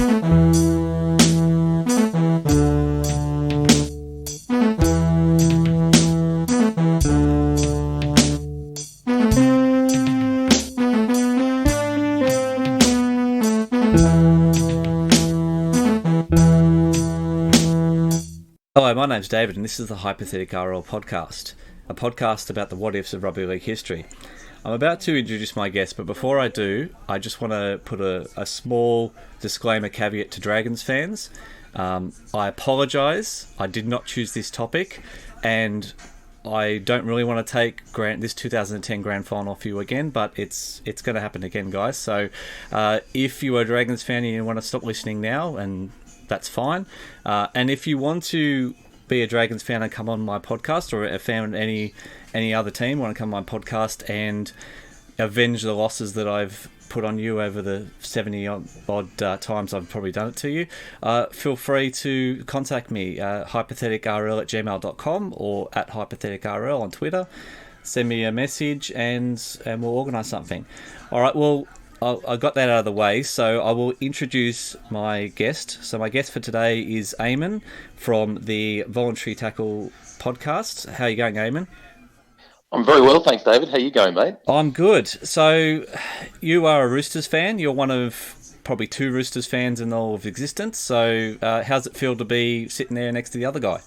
Hello, my name's David, and this is the Thetic RL podcast, a podcast about the what-ifs of rugby league history. I'm about to introduce my guest, but before I do, I just want to put a small disclaimer caveat to Dragons fans. I apologise, I did not choose this topic, and I don't really want to take this 2010 Grand Final for you again, but it's going to happen again, guys. So if you are a Dragons fan and you want to stop listening now, and that's fine. And if you want to be a Dragons fan and come on my podcast, or a fan of any other team want to come on my podcast and avenge the losses that I've put on you over the 70 odd times I've probably done it to you, feel free to contact me, hypotheticrl@gmail.com or at hypotheticrl on Twitter. Send me a message and we'll organise something. All right, well, I got that out of the way, so I will introduce my guest. So my guest for today is Aimon from the Voluntary Tackle podcast. How are you going, Aimon? I'm very well, thanks, David. How you going, mate? I'm good. So you are a Roosters fan. You're one of probably two Roosters fans in all of existence. So how's it feel to be sitting there next to the other guy?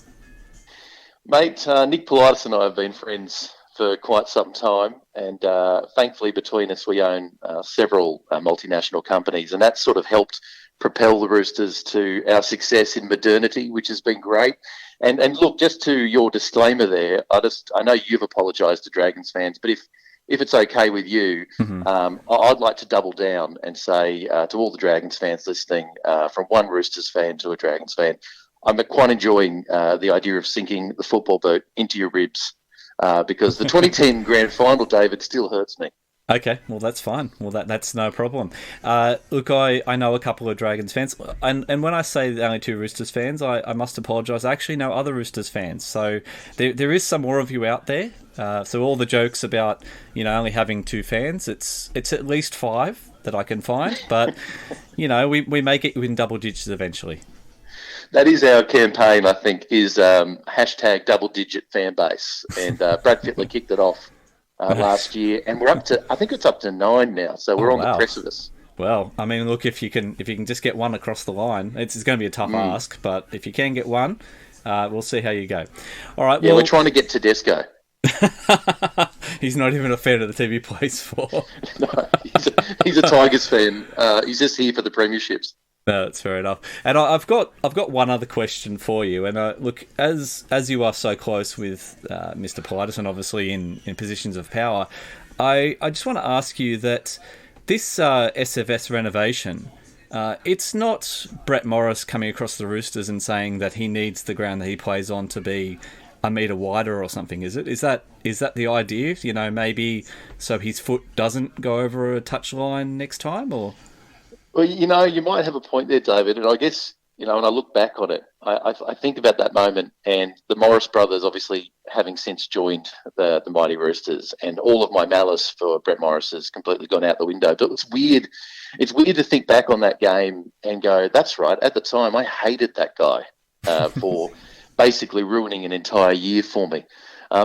Mate, Nick Pearce and I have been friends for quite some time, and thankfully between us we own several multinational companies, and that sort of helped propel the Roosters to our success in modernity, which has been great. And look, just to your disclaimer there, I know you've apologised to Dragons fans, but if it's okay with you, I'd like to double down and say to all the Dragons fans listening, from one Roosters fan to a Dragons fan, I'm quite enjoying the idea of sinking the football boat into your ribs. Because the 2010 Grand Final, David, still hurts me. Okay, well, that's fine. Well, that's no problem. Look, I know a couple of Dragons fans, and when I say the only two Roosters fans, I must apologise. I actually know other Roosters fans, so there is some more of you out there. So all the jokes about only having two fans, it's at least five that I can find, but we may get you in double digits eventually. That is our campaign, I think, is hashtag double-digit fan base. And Brad Fittler kicked it off last year, and we're up to, I think it's up to 9 now, so we're on the precipice. Well, I mean, look, if you can just get one across the line, it's going to be a tough ask, but if you can get one, we'll see how you go. All right. Yeah, we're trying to get Tedesco. He's not even a fan of the team he plays for. No, he's a Tigers fan. He's just here for the premierships. No, that's fair enough. And I've got one other question for you. And look, as you are so close with Mr. Pearce and obviously in positions of power, I just want to ask you that this SFS renovation, it's not Brett Morris coming across the Roosters and saying that he needs the ground that he plays on to be a metre wider or something, is it? Is that the idea? Maybe so his foot doesn't go over a touchline next time, or? Well, you might have a point there, David, and I guess, when I look back on it, I think about that moment, and the Morris brothers obviously having since joined the mighty Roosters, and all of my malice for Brett Morris has completely gone out the window. But it's weird to think back on that game and go, that's right, at the time I hated that guy for basically ruining an entire year for me.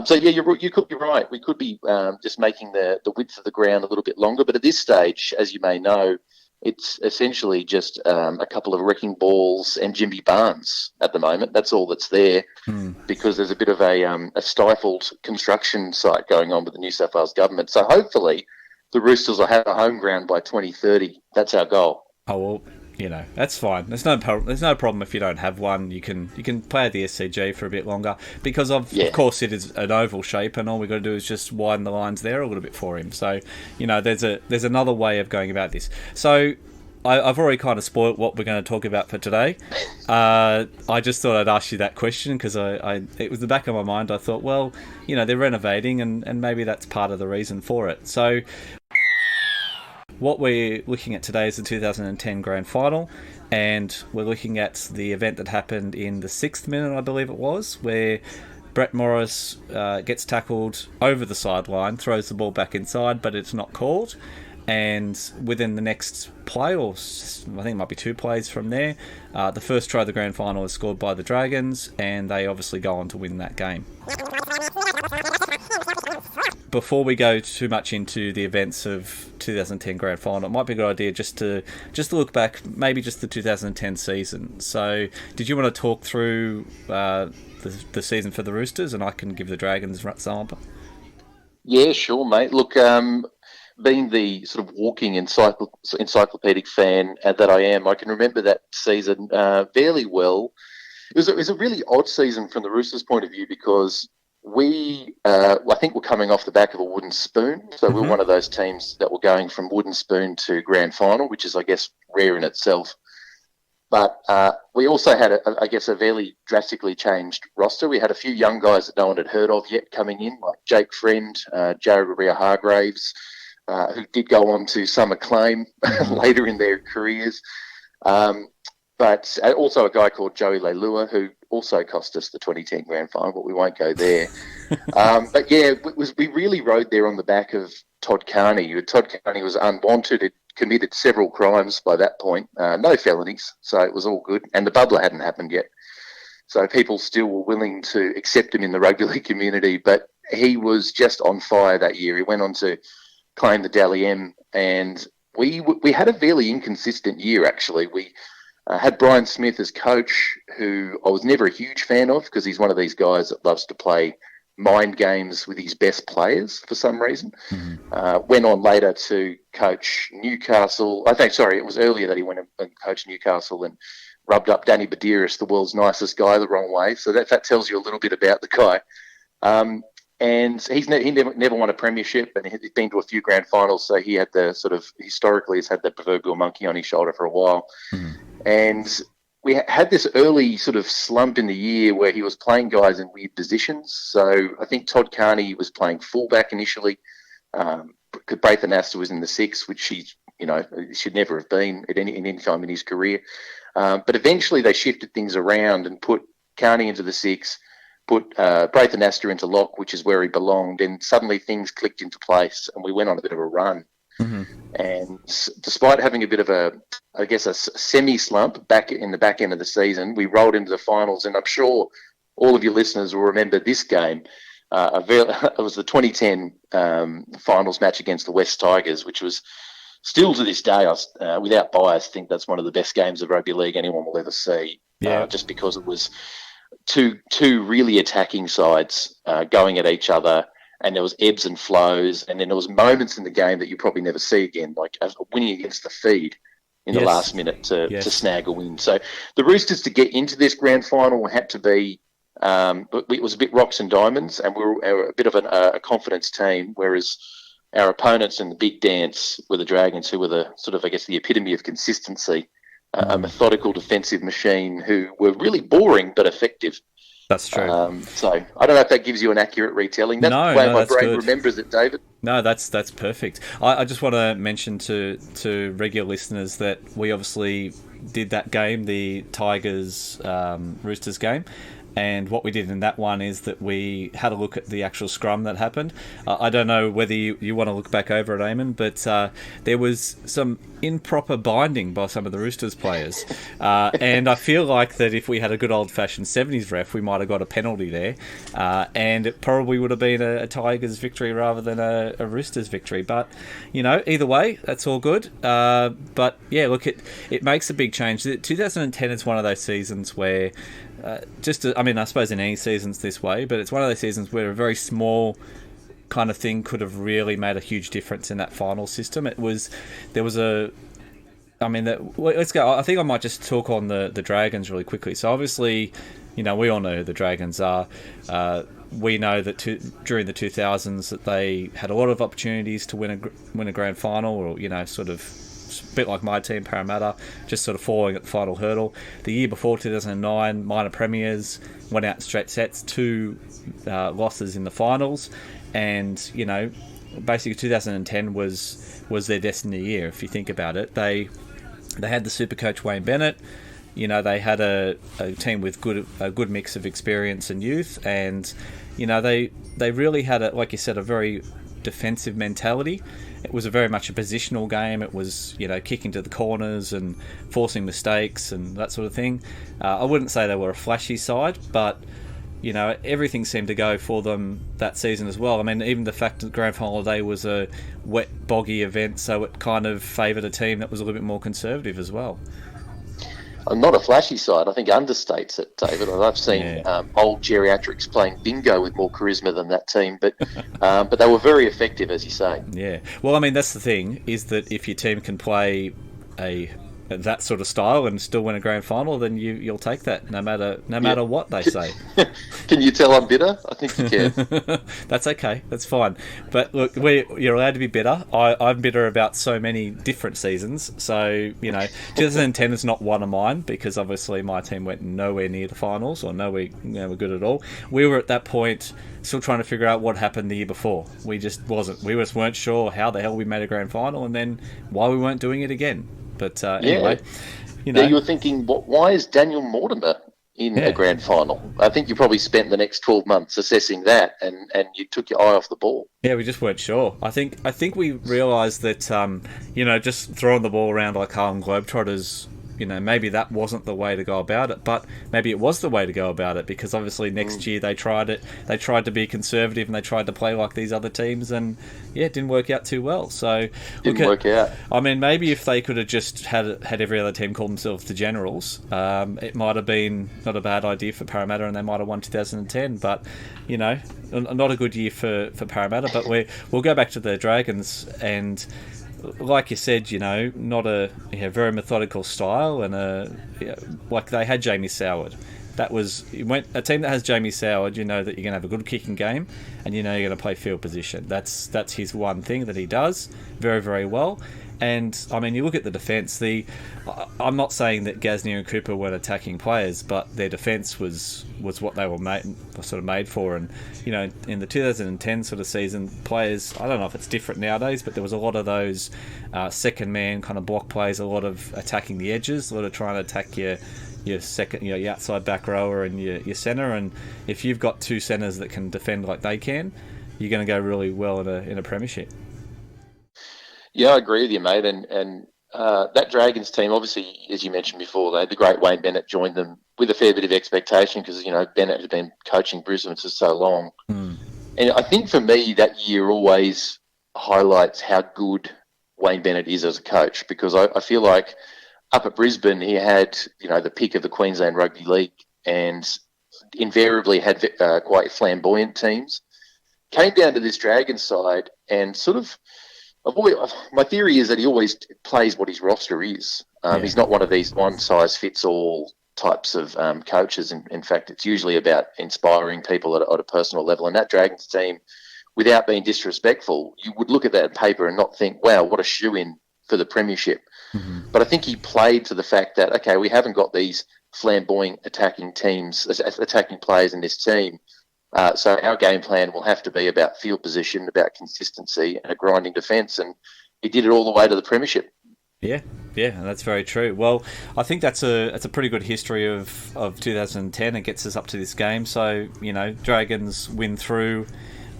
So yeah, you could be right. We could be just making the width of the ground a little bit longer, but at this stage, as you may know, it's essentially just a couple of wrecking balls and Jimmy Barnes at the moment. That's all that's there because there's a bit of a stifled construction site going on with the New South Wales government. So hopefully the Roosters will have a home ground by 2030. That's our goal. Oh, well, that's fine. There's no problem if you don't have one. You can play at the SCG for a bit longer because of course it is an oval shape, and all we've got to do is just widen the lines there a little bit for him. So there's another way of going about this. So I've already kind of spoiled what we're going to talk about for today. I just thought I'd ask you that question because it was the back of my mind. I thought, well, they're renovating and maybe that's part of the reason for it. So what we're looking at today is the 2010 Grand Final, and we're looking at the event that happened in the 6th minute, I believe it was, where Brett Morris gets tackled over the sideline, throws the ball back inside, but it's not called. And within the next play, or I think it might be 2 plays from there, the first try of the grand final is scored by the Dragons, and they obviously go on to win that game. Before we go too much into the events of 2010 grand final, it might be a good idea just to look back, maybe just the 2010 season. So, did you want to talk through the season for the Roosters, and I can give the Dragons some? Yeah, sure, mate. Look, being the sort of walking encyclopedic fan that I am, I can remember that season fairly well. It was a really odd season from the Roosters' point of view because I think we're coming off the back of a wooden spoon. So we're one of those teams that were going from wooden spoon to grand final, which is, I guess, rare in itself. But we also had, a fairly drastically changed roster. We had a few young guys that no one had heard of yet coming in, like Jake Friend, Jared Ria-Hargraves, who did go on to some acclaim later in their careers. But also a guy called Joey Leilua, who also cost us the 2010 grand final, but we won't go there. But yeah, we really rode there on the back of Todd Carney. Todd Carney was unwanted. Had committed several crimes by that point. No felonies, so it was all good. And the bubbler hadn't happened yet. So people still were willing to accept him in the rugby league community, but he was just on fire that year. He went on to claim the Dally M, and we had a fairly inconsistent year, actually. We had Brian Smith as coach, who I was never a huge fan of because he's one of these guys that loves to play mind games with his best players for some reason. Went on later to coach Newcastle. It was earlier that he went and coached Newcastle and rubbed up Danny Badiris, the world's nicest guy, the wrong way. So that tells you a little bit about the guy. And he never won a premiership, and he's been to a few grand finals. So he had historically has had the proverbial monkey on his shoulder for a while. And we had this early sort of slump in the year where he was playing guys in weird positions. So I think Todd Carney was playing fullback initially. Braith Anasta was in the 6, which he should never have been at any time in his career. But eventually they shifted things around and put Carney into the 6, put Braith Anasta into lock, which is where he belonged, and suddenly things clicked into place and we went on a bit of a run. And despite having a bit of a semi-slump back in the back end of the season, we rolled into the finals, and I'm sure all of your listeners will remember this game. It was the 2010 finals match against the West Tigers, which was still to this day, without bias, think that's one of the best games of rugby league anyone will ever see, just because it was two really attacking sides going at each other. And there was ebbs and flows, and then there was moments in the game that you probably never see again, like winning against the feed in the last minute to snag a win. So the Roosters, to get into this grand final, had to be it was a bit rocks and diamonds, and we were a bit of a confidence team, whereas our opponents in the big dance were the Dragons, who were the sort of, the epitome of consistency, a methodical defensive machine who were really boring but effective. That's true. So I don't know if that gives you an accurate retelling. That's the way my brain remembers it, David. No, that's perfect. I just want to mention to regular listeners that we obviously did that game, the Tigers Roosters game. And what we did in that one is that we had a look at the actual scrum that happened. I don't know whether you want to look back over it, Aimon, but there was some improper binding by some of the Roosters players. And I feel like that if we had a good old-fashioned 70s ref, we might have got a penalty there. And it probably would have been a Tigers victory rather than a Roosters victory. But, either way, that's all good. But, yeah, look, it makes a big change. 2010 is one of those seasons where... I suppose in any season's this way, but it's one of those seasons where a very small kind of thing could have really made a huge difference in that final system. Let's go. I think I might just talk on the Dragons really quickly. So obviously, we all know who the Dragons are. We know that during the 2000s that they had a lot of opportunities to win a grand final, or sort of. A bit like my team, Parramatta, just sort of falling at the final hurdle. The year before, 2009, minor premiers, went out in straight sets, 2 losses in the finals, and basically 2010 was their destiny year. If you think about it, they had the super coach Wayne Bennett. They had a team with a good mix of experience and youth, and they really had like you said, a very defensive mentality. it was very much a positional game. It was, kicking to the corners and forcing mistakes and that sort of thing. I wouldn't say they were a flashy side, but everything seemed to go for them that season as well. I mean, even the fact that the Grand Final day was a wet, boggy event, so it kind of favoured a team that was a little bit more conservative as well. Not a flashy side. I think understates it, David. I've seen old geriatrics playing bingo with more charisma than that team, but they were very effective, as you say. Yeah. Well, I mean, that's the thing, is that if your team can play that sort of style and still win a grand final, then you'll take that no matter what they say. Can you tell I'm bitter? I think you can. That's okay. That's fine. But look, you're allowed to be bitter. I'm bitter about so many different seasons. So 2010 is not one of mine, because obviously my team went nowhere near the finals or nowhere good at all. We were at that point still trying to figure out what happened the year before. We just weren't sure how the hell we made a grand final, and then why we weren't doing it again. But anyway, you were thinking, why is Daniel Mortimer in a grand final? I think you probably spent the next 12 months assessing that, and you took your eye off the ball. Yeah, we just weren't sure. I think we realised that just throwing the ball around like Harlem Globetrotters, maybe that wasn't the way to go about it, but maybe it was the way to go about it, because obviously next year they tried it. They tried to be conservative and they tried to play like these other teams, and it didn't work out too well. So didn't work out. I mean, maybe if they could have just had every other team call themselves the Generals, it might have been not a bad idea for Parramatta, and they might have won 2010. But not a good year for Parramatta. But we'll go back to the Dragons, and like you said, not a very methodical style, and like they had Jamie Soward. That was a team that has Jamie Soward. You know that you're going to have a good kicking game, and you're going to play field position. That's his one thing that he does very, very well. And I mean, you look at the defence. I'm not saying that Gasnier and Cooper weren't attacking players, but their defence was what they were made for. And in the 2010 sort of season, players, I don't know if it's different nowadays, but there was a lot of those second man kind of block plays, a lot of attacking the edges, a lot of trying to attack your second, your outside back rower and your centre. And if you've got two centres that can defend like they can, you're going to go really well in a premiership. Yeah, I agree with you, mate. And that Dragons team, obviously, as you mentioned before, they had the great Wayne Bennett joined them with a fair bit of expectation, because Bennett has been coaching Brisbane for so long. And I think for me that year always highlights how good Wayne Bennett is as a coach, because I feel like up at Brisbane he had the pick of the Queensland Rugby League, and invariably had quite flamboyant teams. Came down to this Dragons side and sort of, my theory is that he always plays what his roster is. He's not one of these one-size-fits-all types of coaches. In fact, it's usually about inspiring people at a personal level. And that Dragons team, without being disrespectful, you would look at that paper and not think, wow, what a shoe-in for the premiership. Mm-hmm. But I think he played to the fact that, okay, we haven't got these flamboyant attacking players in this team. So our game plan will have to be about field position, about consistency, and a grinding defence. And he did it all the way to the premiership. Yeah, that's very true. Well, I think that's a pretty good history of 2010. It gets us up to this game. So, Dragons win through.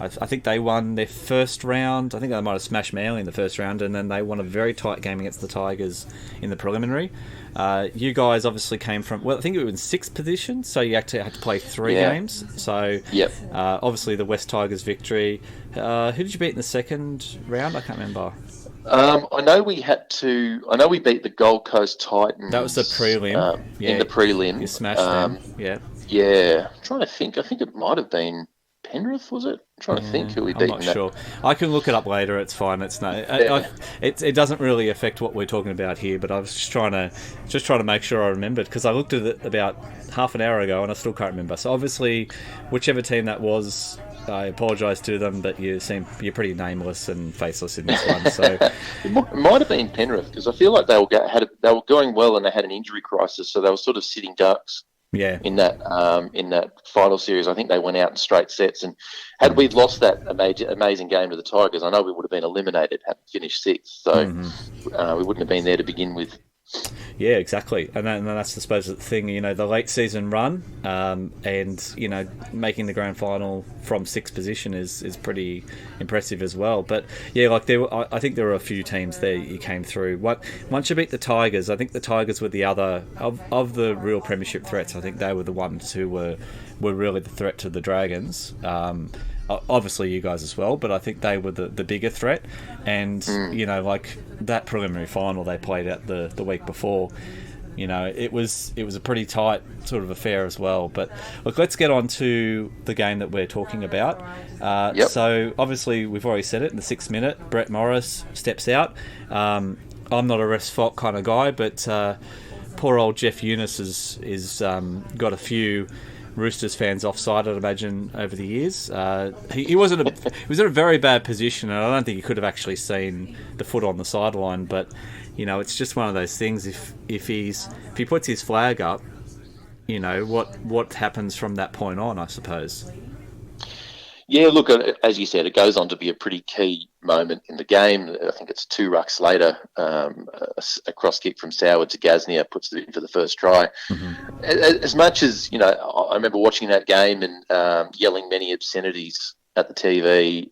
I think they won their first round. I think they might have smashed Manly in the first round, and then they won a very tight game against the Tigers in the preliminary. You guys obviously came from, I think it was in sixth position, so you actually had to play three games. So, obviously the West Tigers victory. Who did you beat in the second round? I can't remember. I know we beat the Gold Coast Titans. That was the prelim. In the prelim. You smashed them. Yeah. I'm trying to think. I think it might have been Penrith, was it? I'm trying to think who we beat. I'm not sure. I can look it up later. It's fine. It's no. It doesn't really affect what we're talking about here. But I was just trying to make sure I remembered, because I looked at it about half an hour ago and I still can't remember. So obviously, whichever team that was, I apologise to them, but you're pretty nameless and faceless in this one. So it might have been Penrith, because I feel like they were going well and they had an injury crisis, so they were sort of sitting ducks. Yeah. In that final series, I think they went out in straight sets, and had we lost that amazing game to the Tigers, I know we would have been eliminated, having finished sixth. So we wouldn't have been there to begin with. Yeah, exactly. And then that's, I suppose, the thing, the late season run, and, making the grand final from sixth position is pretty impressive as well. But, yeah, like I think there were a few teams there you came through. Once you beat the Tigers, I think the Tigers were the other, of the real premiership threats, I think they were the ones who were really the threat to the Dragons. Obviously you guys as well, but I think they were the bigger threat. And like that preliminary final they played out the week before, it was a pretty tight sort of affair as well. But look, let's get on to the game that we're talking about. Yep. So obviously we've already said it, in the 6th minute Brett Morris steps out. I'm not a rest fault kind of guy, but poor old Jeff Eunice is got a few Roosters fans offside, I'd imagine, over the years. He was in a very bad position, and I don't think he could have actually seen the foot on the sideline. But it's just one of those things. If he puts his flag up, what happens from that point on, I suppose. Yeah, look, as you said, it goes on to be a pretty key moment in the game. I think it's 2 rucks later, a cross kick from Soward to Gaznia puts it in for the first try. Mm-hmm. As much as, I remember watching that game and yelling many obscenities at the TV,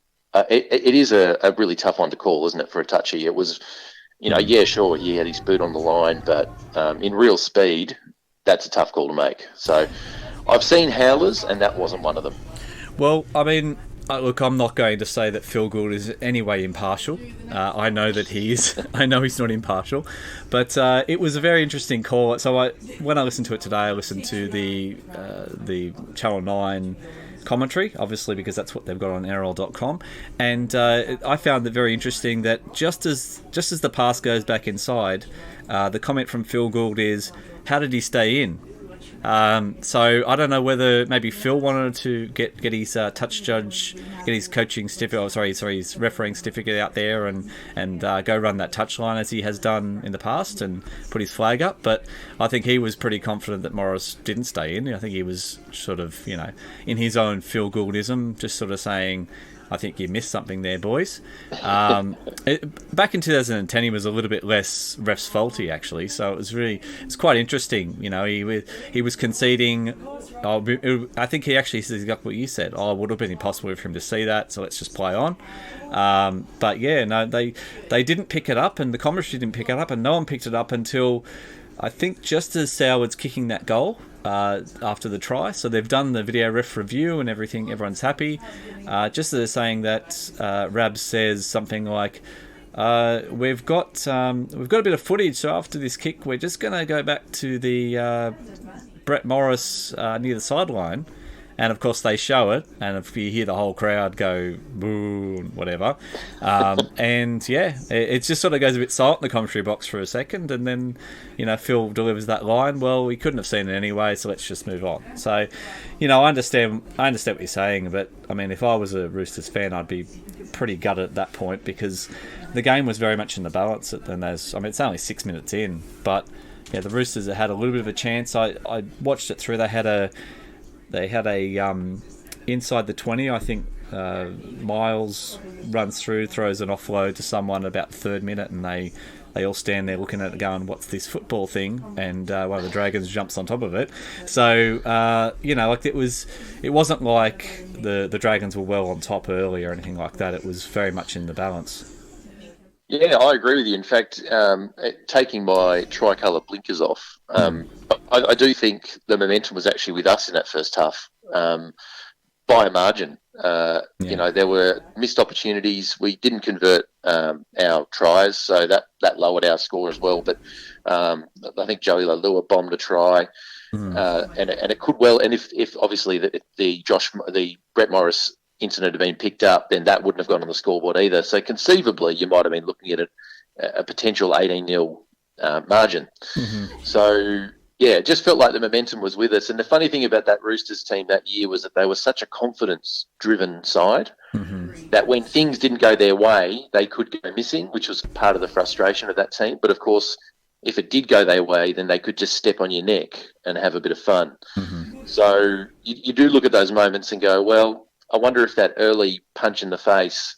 it is a really tough one to call, isn't it, for a touchy? It was, yeah, sure, he had his boot on the line, but in real speed, that's a tough call to make. So I've seen howlers, and that wasn't one of them. Well, I mean, look, I'm not going to say that Phil Gould is in any way impartial. I know that he is. I know he's not impartial. But it was a very interesting call. So when I listened to it today, I listened to the Channel 9 commentary, obviously, because that's what they've got on NRL.com. And I found it very interesting that just as the pass goes back inside, the comment from Phil Gould is, how did he stay in? So I don't know whether maybe Phil wanted to get his touch judge, get his coaching certificate, his refereeing certificate out there and go run that touchline as he has done in the past and put his flag up. But I think he was pretty confident that Morris didn't stay in. I think he was sort of, in his own Phil Gouldism, just sort of saying, I think you missed something there, boys. Back in 2010, he was a little bit less refs faulty, actually. So it's quite interesting. He was conceding. I think he actually says exactly what you said. It would have been impossible for him to see that. So let's just play on. But yeah, no, they didn't pick it up, and the commentary didn't pick it up, and no one picked it up until I think just as Soward's kicking that goal. After the try, so they've done the video ref review and everything. Everyone's happy. Just as they're saying that, Rabs says something like, "We've got a bit of footage. So after this kick, we're just going to go back to the Brett Morris near the sideline." And of course they show it, and if you hear the whole crowd go boo, whatever, and yeah, it just sort of goes a bit silent in the commentary box for a second, and then Phil delivers that line. Well, we couldn't have seen it anyway, so let's just move on. So, I understand what you're saying, but I mean, if I was a Roosters fan, I'd be pretty gutted at that point because the game was very much in the balance. And it's only 6 minutes in, but yeah, the Roosters had a little bit of a chance. I watched it through. They had a inside the 20, I think Miles runs through, throws an offload to someone about the 3rd minute, and they all stand there looking at it going, what's this football thing? And one of the Dragons jumps on top of it. So, it wasn't like the Dragons were well on top early or anything like that. It was very much in the balance. Yeah, I agree with you. In fact, taking my tricolour blinkers off, I do think the momentum was actually with us in that first half by a margin. There were missed opportunities. We didn't convert our tries, so that lowered our score as well. But I think Joey Lalua bombed a try, and it could well. And if obviously the Brett Morris incident had been picked up, then that wouldn't have gone on the scoreboard either. So conceivably, you might have been looking at a potential 18-0 margin. Mm-hmm. So, yeah, it just felt like the momentum was with us. And the funny thing about that Roosters team that year was that they were such a confidence-driven side that when things didn't go their way, they could go missing, which was part of the frustration of that team. But, of course, if it did go their way, then they could just step on your neck and have a bit of fun. Mm-hmm. So you do look at those moments and go, well, I wonder if that early punch in the face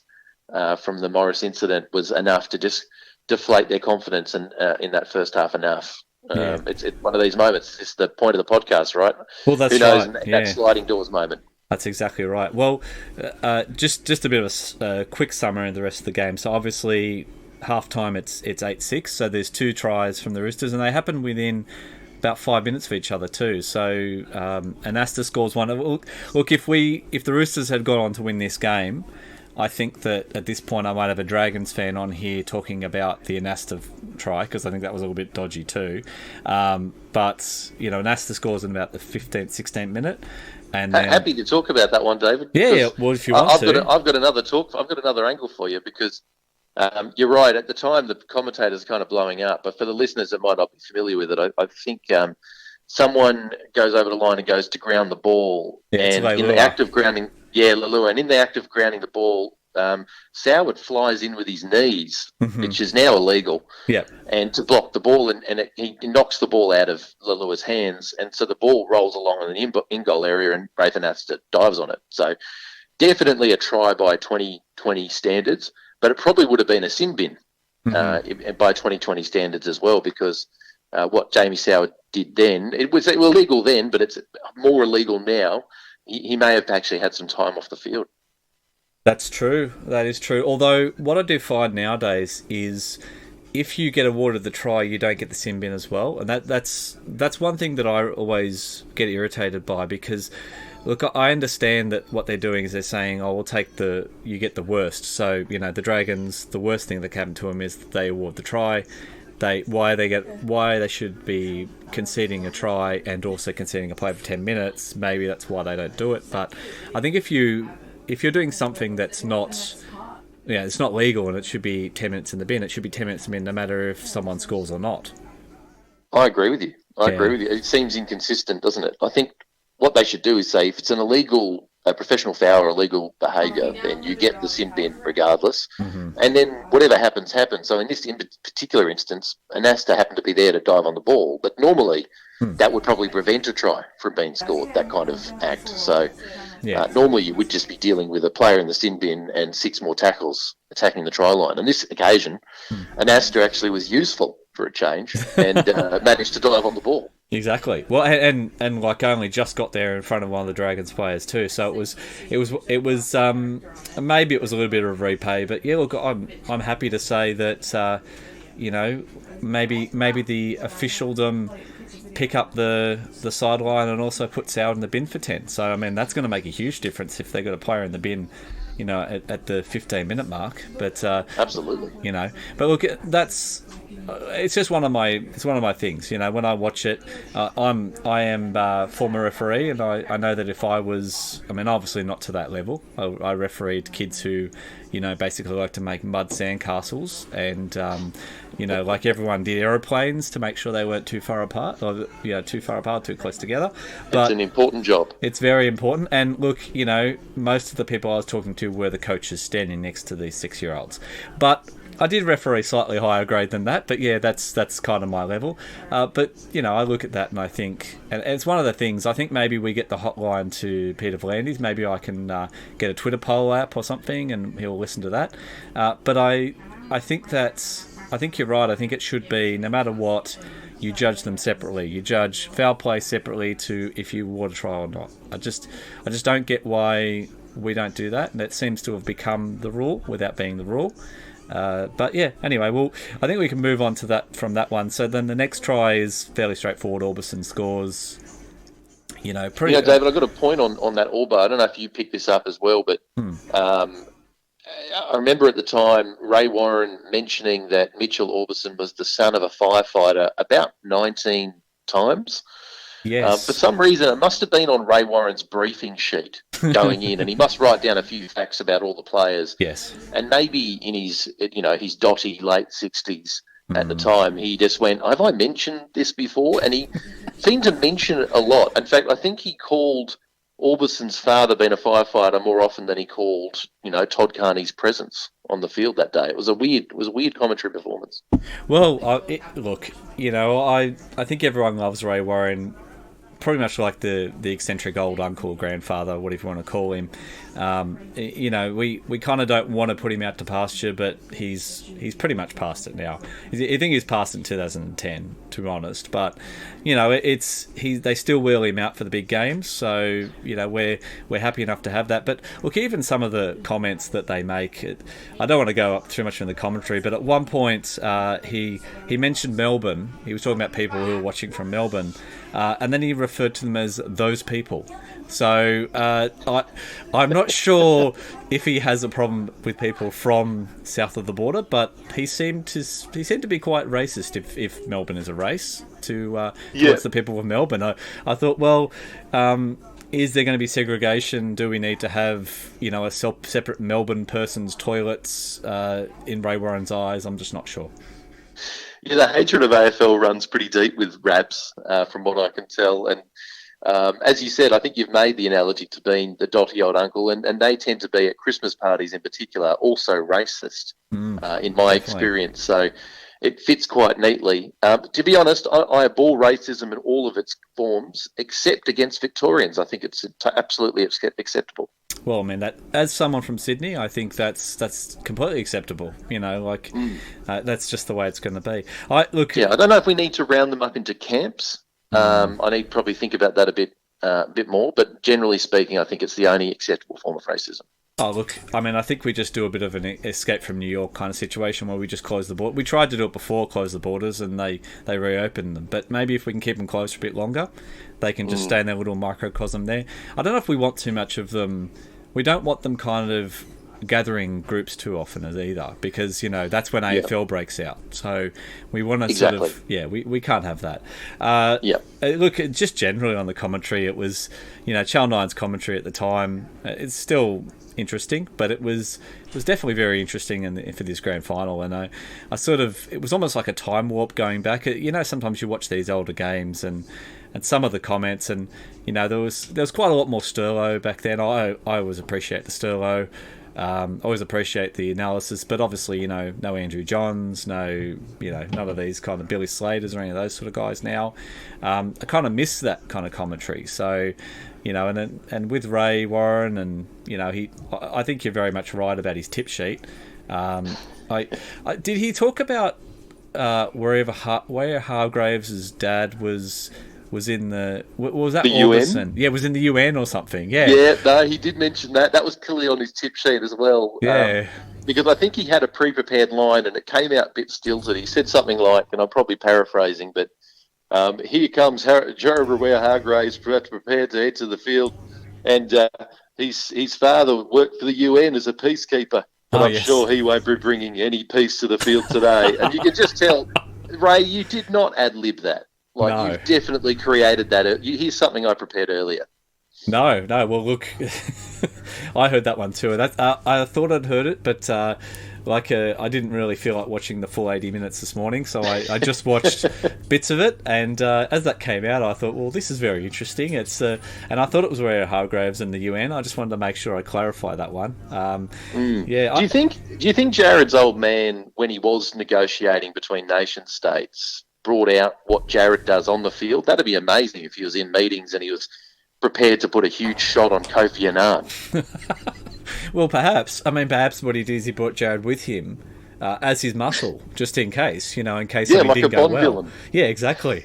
from the Morris incident was enough to just deflate their confidence in that first half enough. Yeah. It's one of these moments. It's the point of the podcast, right? Well, that's Who knows right. in Yeah. that sliding doors moment. That's exactly right. Well, just a bit of a quick summary of the rest of the game. So obviously, half time it's 8-6. So there's 2 tries from the Roosters, and they happen within about 5 minutes of each other too. So Anasta scores one. Look, if the Roosters had gone on to win this game, I think that at this point I might have a Dragons fan on here talking about the Anasta try, because I think that was a little bit dodgy too. But Anasta scores in about the 15th, 16th minute. And then, happy to talk about that one, David. Yeah. Well, if you want to, I've got another talk. I've got another angle for you, because you're right. At the time, the commentators are kind of blowing up, but for the listeners that might not be familiar with it, I think someone goes over the line and goes to ground the ball, and in the act of grounding, Lalua, and in the act of grounding the ball, Soward flies in with his knees, which is now illegal. Yeah. And to block the ball, and he knocks the ball out of Lalua's hands, and so the ball rolls along in the in-goal area, and Braithen Astor dives on it. So definitely a try by 2020 standards, but it probably would have been a sin bin by 2020 standards as well, because what Jamie Soward did then, it was illegal then, but it's more illegal now. He may have actually had some time off the field. That's true. That is true. Although what I do find nowadays is if you get awarded the try, you don't get the sin bin as well, and that's one thing that I always get irritated by, because look, I understand that what they're doing is they're saying, "Oh, we'll take you get the worst." So the Dragons, the worst thing that happened to them is that they award the try. Why they should be conceding a try and also conceding a play for 10 minutes. Maybe that's why they don't do it. But I think if you're doing something that's not, it's not legal, and it should be 10 minutes in the bin, it should be 10 minutes in the bin no matter if someone scores or not. I agree with you. It seems inconsistent, doesn't it? I think what they should do is say, if it's an illegal, a professional foul or illegal behaviour, then you get the sin bin regardless. And then whatever happens, happens. So in particular instance, Anasta happened to be there to dive on the ball, but normally that would probably prevent a try from being scored, that kind of act. So normally you would just be dealing with a player in the sin bin and 6 more tackles attacking the try line. On this occasion, Anasta actually was useful for a change and managed to dive on the ball. Exactly. Well, and like only just got there in front of one of the Dragons players too. So it was maybe it was a little bit of repay, but yeah, look, I'm happy to say that maybe the officialdom pick up the sideline and also put Soward in the bin for 10. So I mean that's going to make a huge difference if they've got a player in the bin, at the 15-minute mark. But absolutely, But look, it's just one of my things. When I watch it, I am former referee, and I know that if I was, obviously not to that level. I refereed kids who, basically like to make mud sandcastles, and like everyone did aeroplanes to make sure they weren't too far apart, or too close together. But it's an important job. It's very important. And look, most of the people I was talking to were the coaches standing next to these 6-year-olds, but I did referee slightly higher grade than that, but yeah, that's kind of my level. But I look at that and I think, and it's one of the things. I think maybe we get the hotline to Peter V'landys. Maybe I can get a Twitter poll app or something, and he'll listen to that. But I think you're right. I think it should be, no matter what, you judge them separately. You judge foul play separately to if you award a try or not. I just don't get why we don't do that, and it seems to have become the rule without being the rule. But yeah, anyway, I think we can move on to that from that one. So then the next try is fairly straightforward. Orbison scores. Pretty. David, I've got a point on that Orba. I don't know if you picked this up as well, but I remember at the time Ray Warren mentioning that Mitchell Orbison was the son of a firefighter about 19 times. Yes. For some reason, it must have been on Ray Warren's briefing sheet going in, and he must write down a few facts about all the players. Yes. And maybe in his dotty late 60s at the time, he just went, "Have I mentioned this before?" And he seemed to mention it a lot. In fact, I think he called Orbison's father being a firefighter more often than he called, Todd Carney's presence on the field that day. It was a weird commentary performance. Well, look, I think everyone loves Ray Warren pretty much like the eccentric old uncle, grandfather, whatever you want to call him. We kind of don't want to put him out to pasture, but he's pretty much past it now. I think he's past it in 2010, to be honest. But they still wheel him out for the big games, so we're happy enough to have that. But look, even some of the comments that they make, I don't want to go up too much in the commentary, but at one point he mentioned Melbourne. He was talking about people who were watching from Melbourne, and then he referred to them as those people. So I'm not sure if he has a problem with people from south of the border, but he seemed to be quite racist if Melbourne is a race towards the people of Melbourne. I thought, well, is there going to be segregation? Do we need to have a separate Melbourne person's toilets in Ray Warren's eyes? I'm just not sure. Yeah, the hatred of AFL runs pretty deep with Raps, from what I can tell. And as you said, I think you've made the analogy to being the dotty old uncle, and they tend to be at Christmas parties in particular also racist, in my experience. So it fits quite neatly. To be honest, I abhor racism in all of its forms, except against Victorians. I think it's absolutely acceptable. Well, I mean, that as someone from Sydney, I think that's completely acceptable. That's just the way it's going to be. I don't know if we need to round them up into camps. I need to probably think about that a bit more, but generally speaking, I think it's the only acceptable form of racism. Oh, look, I mean, I think we just do a bit of an escape from New York kind of situation where we just close the border. We tried to do it before, close the borders, and they reopened them. But maybe if we can keep them closed for a bit longer, they can just stay in their little microcosm there. I don't know if we want too much of them. We don't want them kind of gathering groups too often as either, because that's when AFL breaks out. So we want to sort of we can't have that. Look, just generally on the commentary, it was Channel 9's commentary at the time. It's still interesting, but it was definitely very interesting for this grand final. And I sort of, it was almost like a time warp going back. Sometimes you watch these older games and some of the comments, and there was quite a lot more Sterlo back then. I always appreciate the Sterlo. Always appreciate the analysis, but obviously, no Andrew Johns, none of these kind of Billy Slaters or any of those sort of guys now. I kind of miss that kind of commentary. So, and with Ray Warren, and I think you're very much right about his tip sheet. Did he talk about where Hargraves' dad was in the... was that Orbison? UN? Yeah, it was in the UN or something, yeah. Yeah, no, he did mention that. That was clearly on his tip sheet as well. Yeah. Because I think he had a pre-prepared line and it came out a bit stilted. He said something like, and I'm probably paraphrasing, but here comes Joe Hargraves prepared to head to the field, and his father worked for the UN as a peacekeeper, and I'm sure he won't be bringing any peace to the field today. And you can just tell, Ray, you did not ad-lib that. You've definitely created that. Here's something I prepared earlier. No. Well, look, I heard that one too. I thought I'd heard it, but I didn't really feel like watching the full 80 minutes this morning, so I just watched bits of it. And as that came out, I thought, well, this is very interesting. It's and I thought it was Ray Hargraves and the UN. I just wanted to make sure I clarify that one. Yeah. Do you think Jared's old man, when he was negotiating between nation states, brought out what Jared does on the field? That'd be amazing if he was in meetings and he was prepared to put a huge shot on Kofi Annan. Well, perhaps what he did is he brought Jared with him as his muscle, just in case, in case something didn't go well. Villain. Yeah, exactly.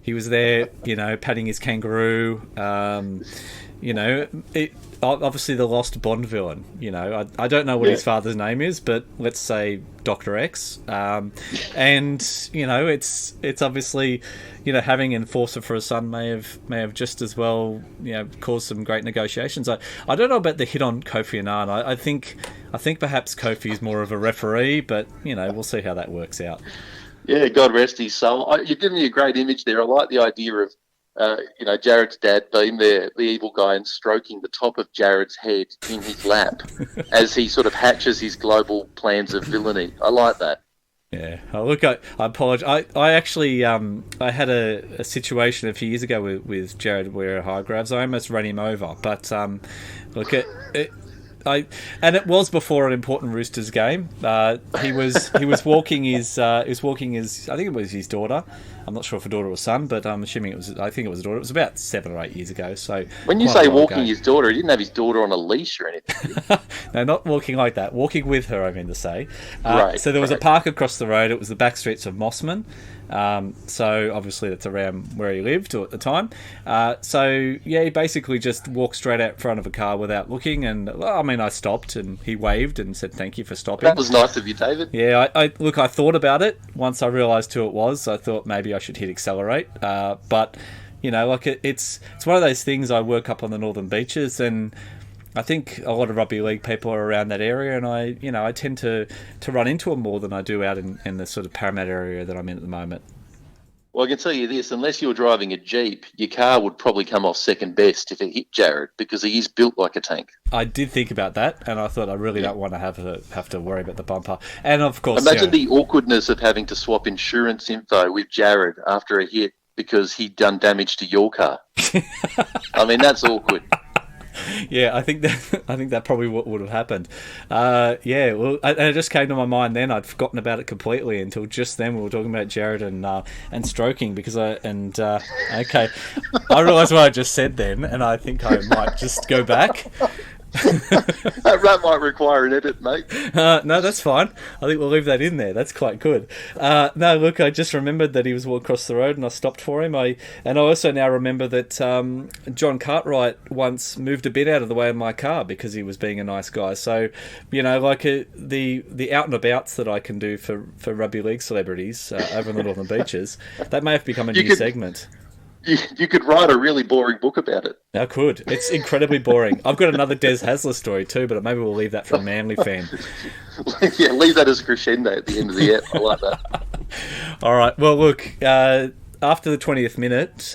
He was there, patting his kangaroo. Obviously the lost Bond villain. I don't know what his father's name is, but let's say Dr. X. And it's obviously having an enforcer for a son may have just as well caused some great negotiations. I don't know about the hit on Kofi Annan. I think perhaps Kofi is more of a referee, but we'll see how that works out. Yeah, God rest his soul. You've given me a great image there. I like the idea of Jared's dad being the evil guy and stroking the top of Jared's head in his lap as he sort of hatches his global plans of villainy. I like that. Yeah. Oh, look, I apologise. I actually I had a situation a few years ago with Jared Hargraves. I almost ran him over, but look, And it was before an important Roosters game. He was walking his I think it was his daughter. I'm not sure if a daughter or son, but I'm assuming it was. I think it was a daughter. It was about 7 or 8 years ago. So when you say walking his daughter, he didn't have his daughter on a leash or anything. No, not walking like that. Walking with her, I mean to say. Right. So there was a park across the road. It was the back streets of Mossman. So obviously that's around where he lived at the time. So yeah, he basically just walked straight out in front of a car without looking. And well, I mean, I stopped and he waved and said thank you for stopping. That was nice of you, David. Yeah, I thought about it once I realised who it was. I thought maybe I should hit accelerate, but you know, like it's one of those things. I work up on the northern beaches, and I think a lot of rugby league people are around that area, and I tend to run into them more than I do out in the sort of Parramatta area that I'm in at the moment. Well, I can tell you this, unless you're driving a Jeep, your car would probably come off second best if it hit Jared, because he is built like a tank. I did think about that, and I thought I really don't want to have to worry about the bumper. And of course, imagine the awkwardness of having to swap insurance info with Jared after a hit because he'd done damage to your car. I mean, that's awkward. Yeah, I think that probably would have happened. Yeah, well, and it just came to my mind then. I'd forgotten about it completely until just then. We were talking about Jared and stroking because okay, I realised what I just said then, and I think I might just go back. That might require an edit, mate. No, that's fine. I think we'll leave that in there. That's quite good. No, look, I just remembered that he was walking across the road and I stopped for him. I also now remember that John Cartwright once moved a bit out of the way of my car because he was being a nice guy. So, you know, like the out and abouts that I can do for rugby league celebrities over in the northern beaches, that may have become a new segment. You could write a really boring book about it. I could. It's incredibly boring. I've got another Des Hasler story too, but maybe we'll leave that for a Manly fan. Yeah, leave that as a crescendo at the end of the app. I like that. All right. Well, look, after the 20th minute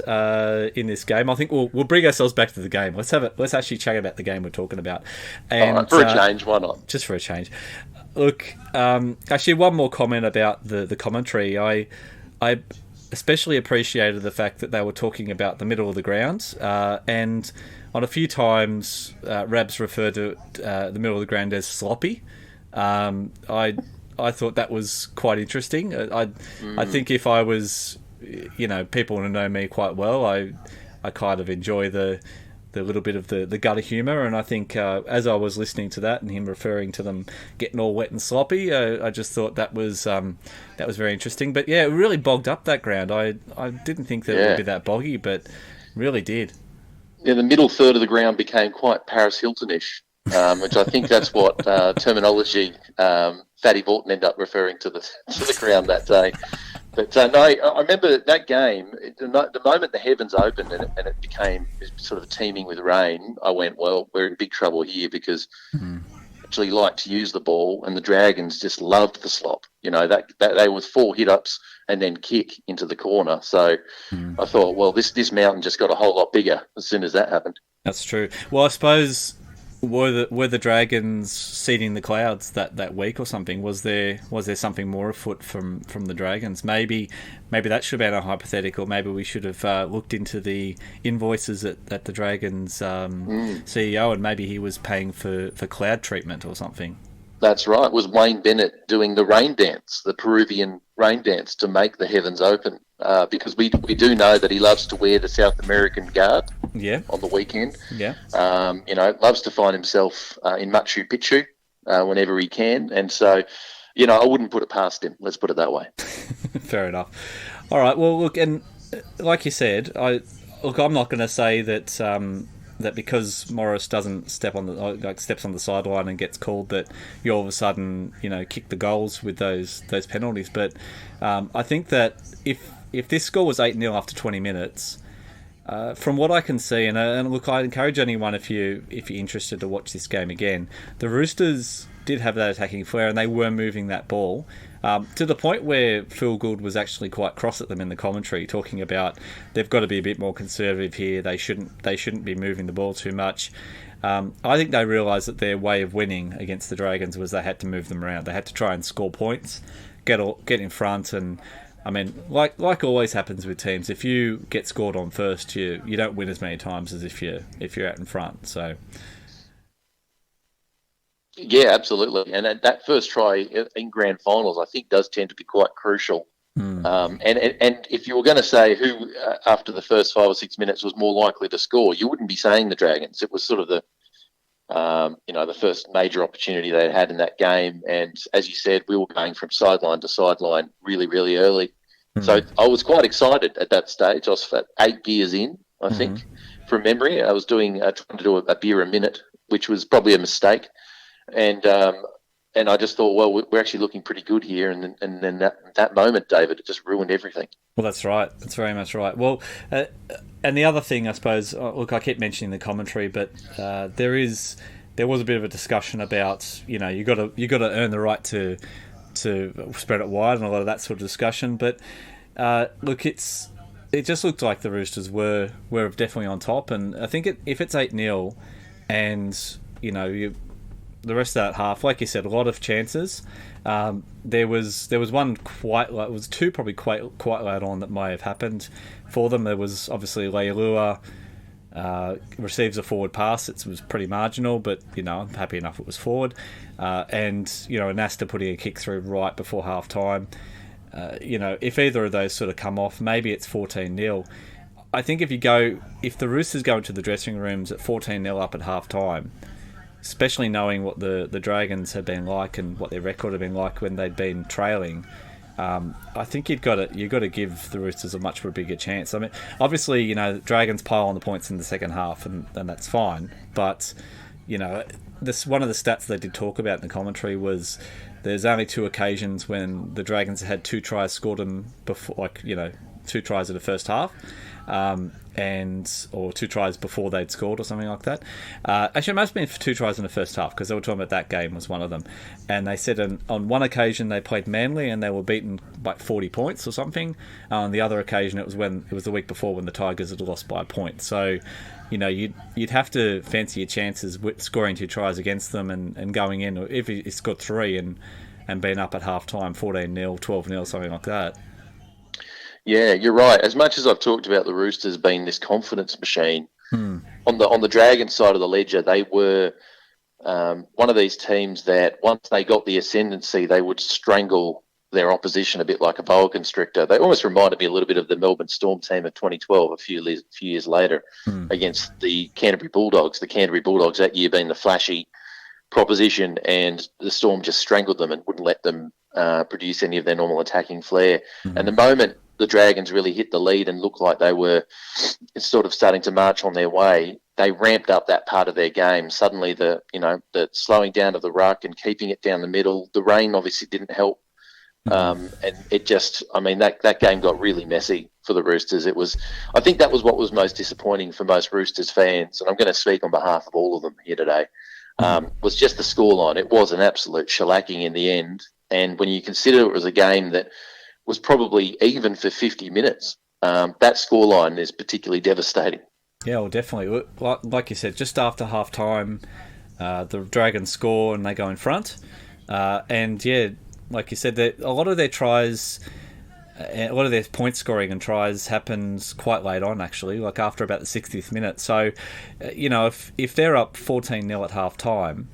in this game, I think we'll bring ourselves back to the game. Let's actually chat about the game we're talking about. And, all right, for a change, why not? Just for a change. Look, actually, one more comment about the commentary. I especially appreciated the fact that they were talking about the middle of the ground, and on a few times Rabs referred to the middle of the ground as sloppy. I thought that was quite interesting. I think if I was, you know, people want to know me quite well, I kind of enjoy the little bit of the gutter humour, and I think as I was listening to that and him referring to them getting all wet and sloppy, I just thought that was very interesting. But yeah, it really bogged up that ground. I didn't think that it would be that boggy, but really did. Yeah, the middle third of the ground became quite Paris Hilton-ish, which I think that's what terminology Fatty Vorton ended up referring to the ground that day. But no, I remember that game, the moment the heavens opened and it became sort of teeming with rain, I went, well, we're in big trouble here because actually like to use the ball, and the Dragons just loved the slop. You know, that they was 4 hit-ups and then kick into the corner. So I thought, well, this mountain just got a whole lot bigger as soon as that happened. That's true. Well, I suppose were the Dragons seeding the clouds that week or something? Was there something more afoot from the Dragons? Maybe that should have been a hypothetical. Maybe we should have looked into the invoices at the Dragons CEO, and maybe he was paying for cloud treatment or something. That's right. Was Wayne Bennett doing the rain dance, the Peruvian rain dance, to make the heavens open? Because we do know that he loves to wear the South American garb on the weekend. Yeah. You know, loves to find himself in Machu Picchu whenever he can. And so, you know, I wouldn't put it past him. Let's put it that way. Fair enough. All right. Well, look, and like you said, I'm not going to say that that because Morris doesn't steps on the sideline and gets called, that you all of a sudden, you know, kick the goals with those penalties. But I think that if this score was 8-0 after 20 minutes, from what I can see, and look, I encourage anyone if you're interested to watch this game again, the Roosters did have that attacking flair and they were moving that ball. To the point where Phil Gould was actually quite cross at them in the commentary, talking about they've got to be a bit more conservative here. They shouldn't be moving the ball too much. I think they realised that their way of winning against the Dragons was they had to move them around. They had to try and score points, get in front, and I mean, like always happens with teams, if you get scored on first, you don't win as many times as if you're out in front. So. Yeah, absolutely. And that first try in grand finals, I think, does tend to be quite crucial. And if you were going to say who, after the first 5 or 6 minutes, was more likely to score, you wouldn't be saying the Dragons. It was sort of the first major opportunity they had in that game. And as you said, we were going from sideline to sideline really, really early. So I was quite excited at that stage. I was 8 beers in, I think, from memory. I was trying to do a beer a minute, which was probably a mistake. And I just thought, well, we're actually looking pretty good here. And then that moment, David, it just ruined everything. Well, that's right. That's very much right. Well, and the other thing, I suppose, look, I keep mentioning the commentary, but there was a bit of a discussion about, you got to earn the right to spread it wide, and a lot of that sort of discussion. But look, it just looked like the Roosters were definitely on top, and I think if it's 8-0, and the rest of that half, like you said, a lot of chances. There was one it was two probably quite late on that may have happened for them. There was obviously Leilua receives a forward pass. It was pretty marginal, but I'm happy enough it was forward. And Anasta putting a kick through right before half time. If either of those sort of come off, maybe it's 14-0. I think if the Roosters go into the dressing rooms at 14-0 up at half time, especially knowing what the Dragons have been like and what their record have been like when they'd been trailing, I think you've got to give the Roosters a much bigger chance. I mean, obviously, the Dragons pile on the points in the second half, and that's fine. But this one of the stats they did talk about in the commentary was there's only 2 occasions when the Dragons had 2 tries scored them before, 2 tries in the first half. Or 2 tries before they'd scored or something like that. Actually, it must have been 2 tries in the first half, because they were talking about that game was one of them. And they said on one occasion they played Manly and they were beaten by 40 points or something. On the other occasion it was the week before when the Tigers had lost by a point. So, you'd have to fancy your chances with scoring 2 tries against them and going in, or if you scored 3 and being up at half time 14-0, 12-0, something like that. Yeah, you're right. As much as I've talked about the Roosters being this confidence machine, on the Dragons side of the ledger, they were one of these teams that once they got the ascendancy, they would strangle their opposition a bit like a boa constrictor. They almost reminded me a little bit of the Melbourne Storm team of 2012, a few years later, against the Canterbury Bulldogs. The Canterbury Bulldogs that year being the flashy proposition, and the Storm just strangled them and wouldn't let them produce any of their normal attacking flair. And the moment the Dragons really hit the lead and looked like they were sort of starting to march on their way, they ramped up that part of their game. Suddenly the slowing down of the ruck and keeping it down the middle, the rain obviously didn't help. And it just, that game got really messy for the Roosters. I think that was what was most disappointing for most Roosters fans, and I'm going to speak on behalf of all of them here today, was just the scoreline. It was an absolute shellacking in the end. And when you consider it was a game that was probably even for 50 minutes, that scoreline is particularly devastating. Yeah, well, definitely. Like you said, just after half time, the Dragons score and they go in front. And yeah, like you said, a lot of their tries, a lot of their point scoring and tries happens quite late on, actually, like after about the 60th minute. So, if they're up 14-0 at half time,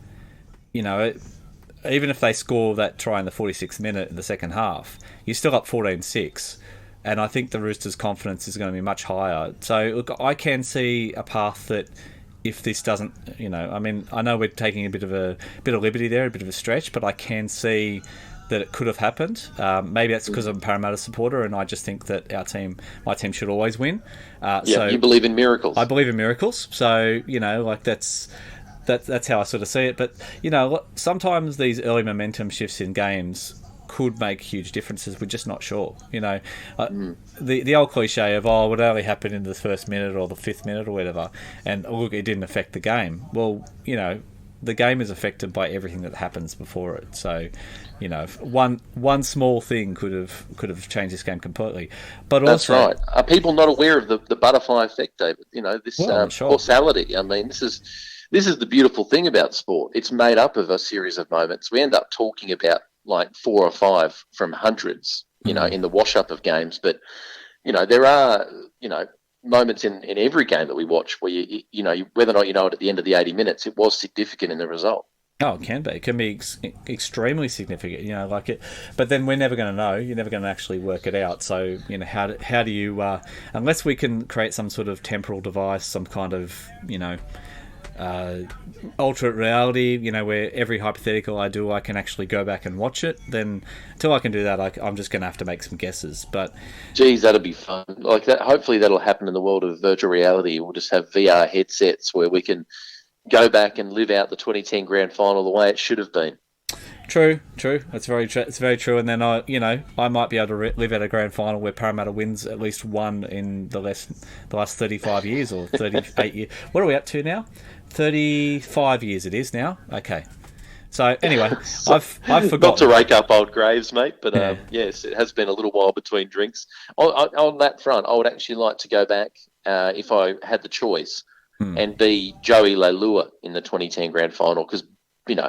even if they score that try in the 46th minute in the second half, you're still up 14-6. And I think the Roosters' confidence is going to be much higher. So, look, I can see a path that if this doesn't, I know we're taking a bit of liberty there, a bit of a stretch, but I can see that it could have happened. Maybe that's because I'm a Parramatta supporter and I just think that my team should always win. So you believe in miracles. I believe in miracles. So, that's how I sort of see it. But, sometimes these early momentum shifts in games could make huge differences. We're just not sure. The old cliche of, it would only happen in the first minute or the 5th minute or whatever, and look, it didn't affect the game. Well, the game is affected by everything that happens before it. So, one small thing could have changed this game completely. But that's also, right. Are people not aware of the butterfly effect, David? This causality. This is the beautiful thing about sport. It's made up of a series of moments. We end up talking about like 4 or 5 from hundreds, in the wash-up of games. But, there are, moments in every game that we watch where, whether or not you know it at the end of the 80 minutes, it was significant in the result. Oh, it can be. It can be extremely significant, like it. But then we're never going to know. You're never going to actually work it out. So, how do you, unless we can create some sort of temporal device, some kind of, alternate reality, where every hypothetical I do, I can actually go back and watch it. Then, until I can do that, I'm just going to have to make some guesses. But, geez, that'd be fun. Like that. Hopefully, that'll happen in the world of virtual reality. We'll just have VR headsets where we can go back and live out the 2010 Grand Final the way it should have been. True. It's very true. And then I might be able to live at a grand final where Parramatta wins at least one in the last 35 years or 38 years. What are we up to now? 35 years it is now. Okay. So anyway, I've forgotten. Not to rake up old graves, mate, but yes, it has been a little while between drinks. On that front, I would actually like to go back if I had the choice. And be Joey Leilua in the 2010 Grand Final because,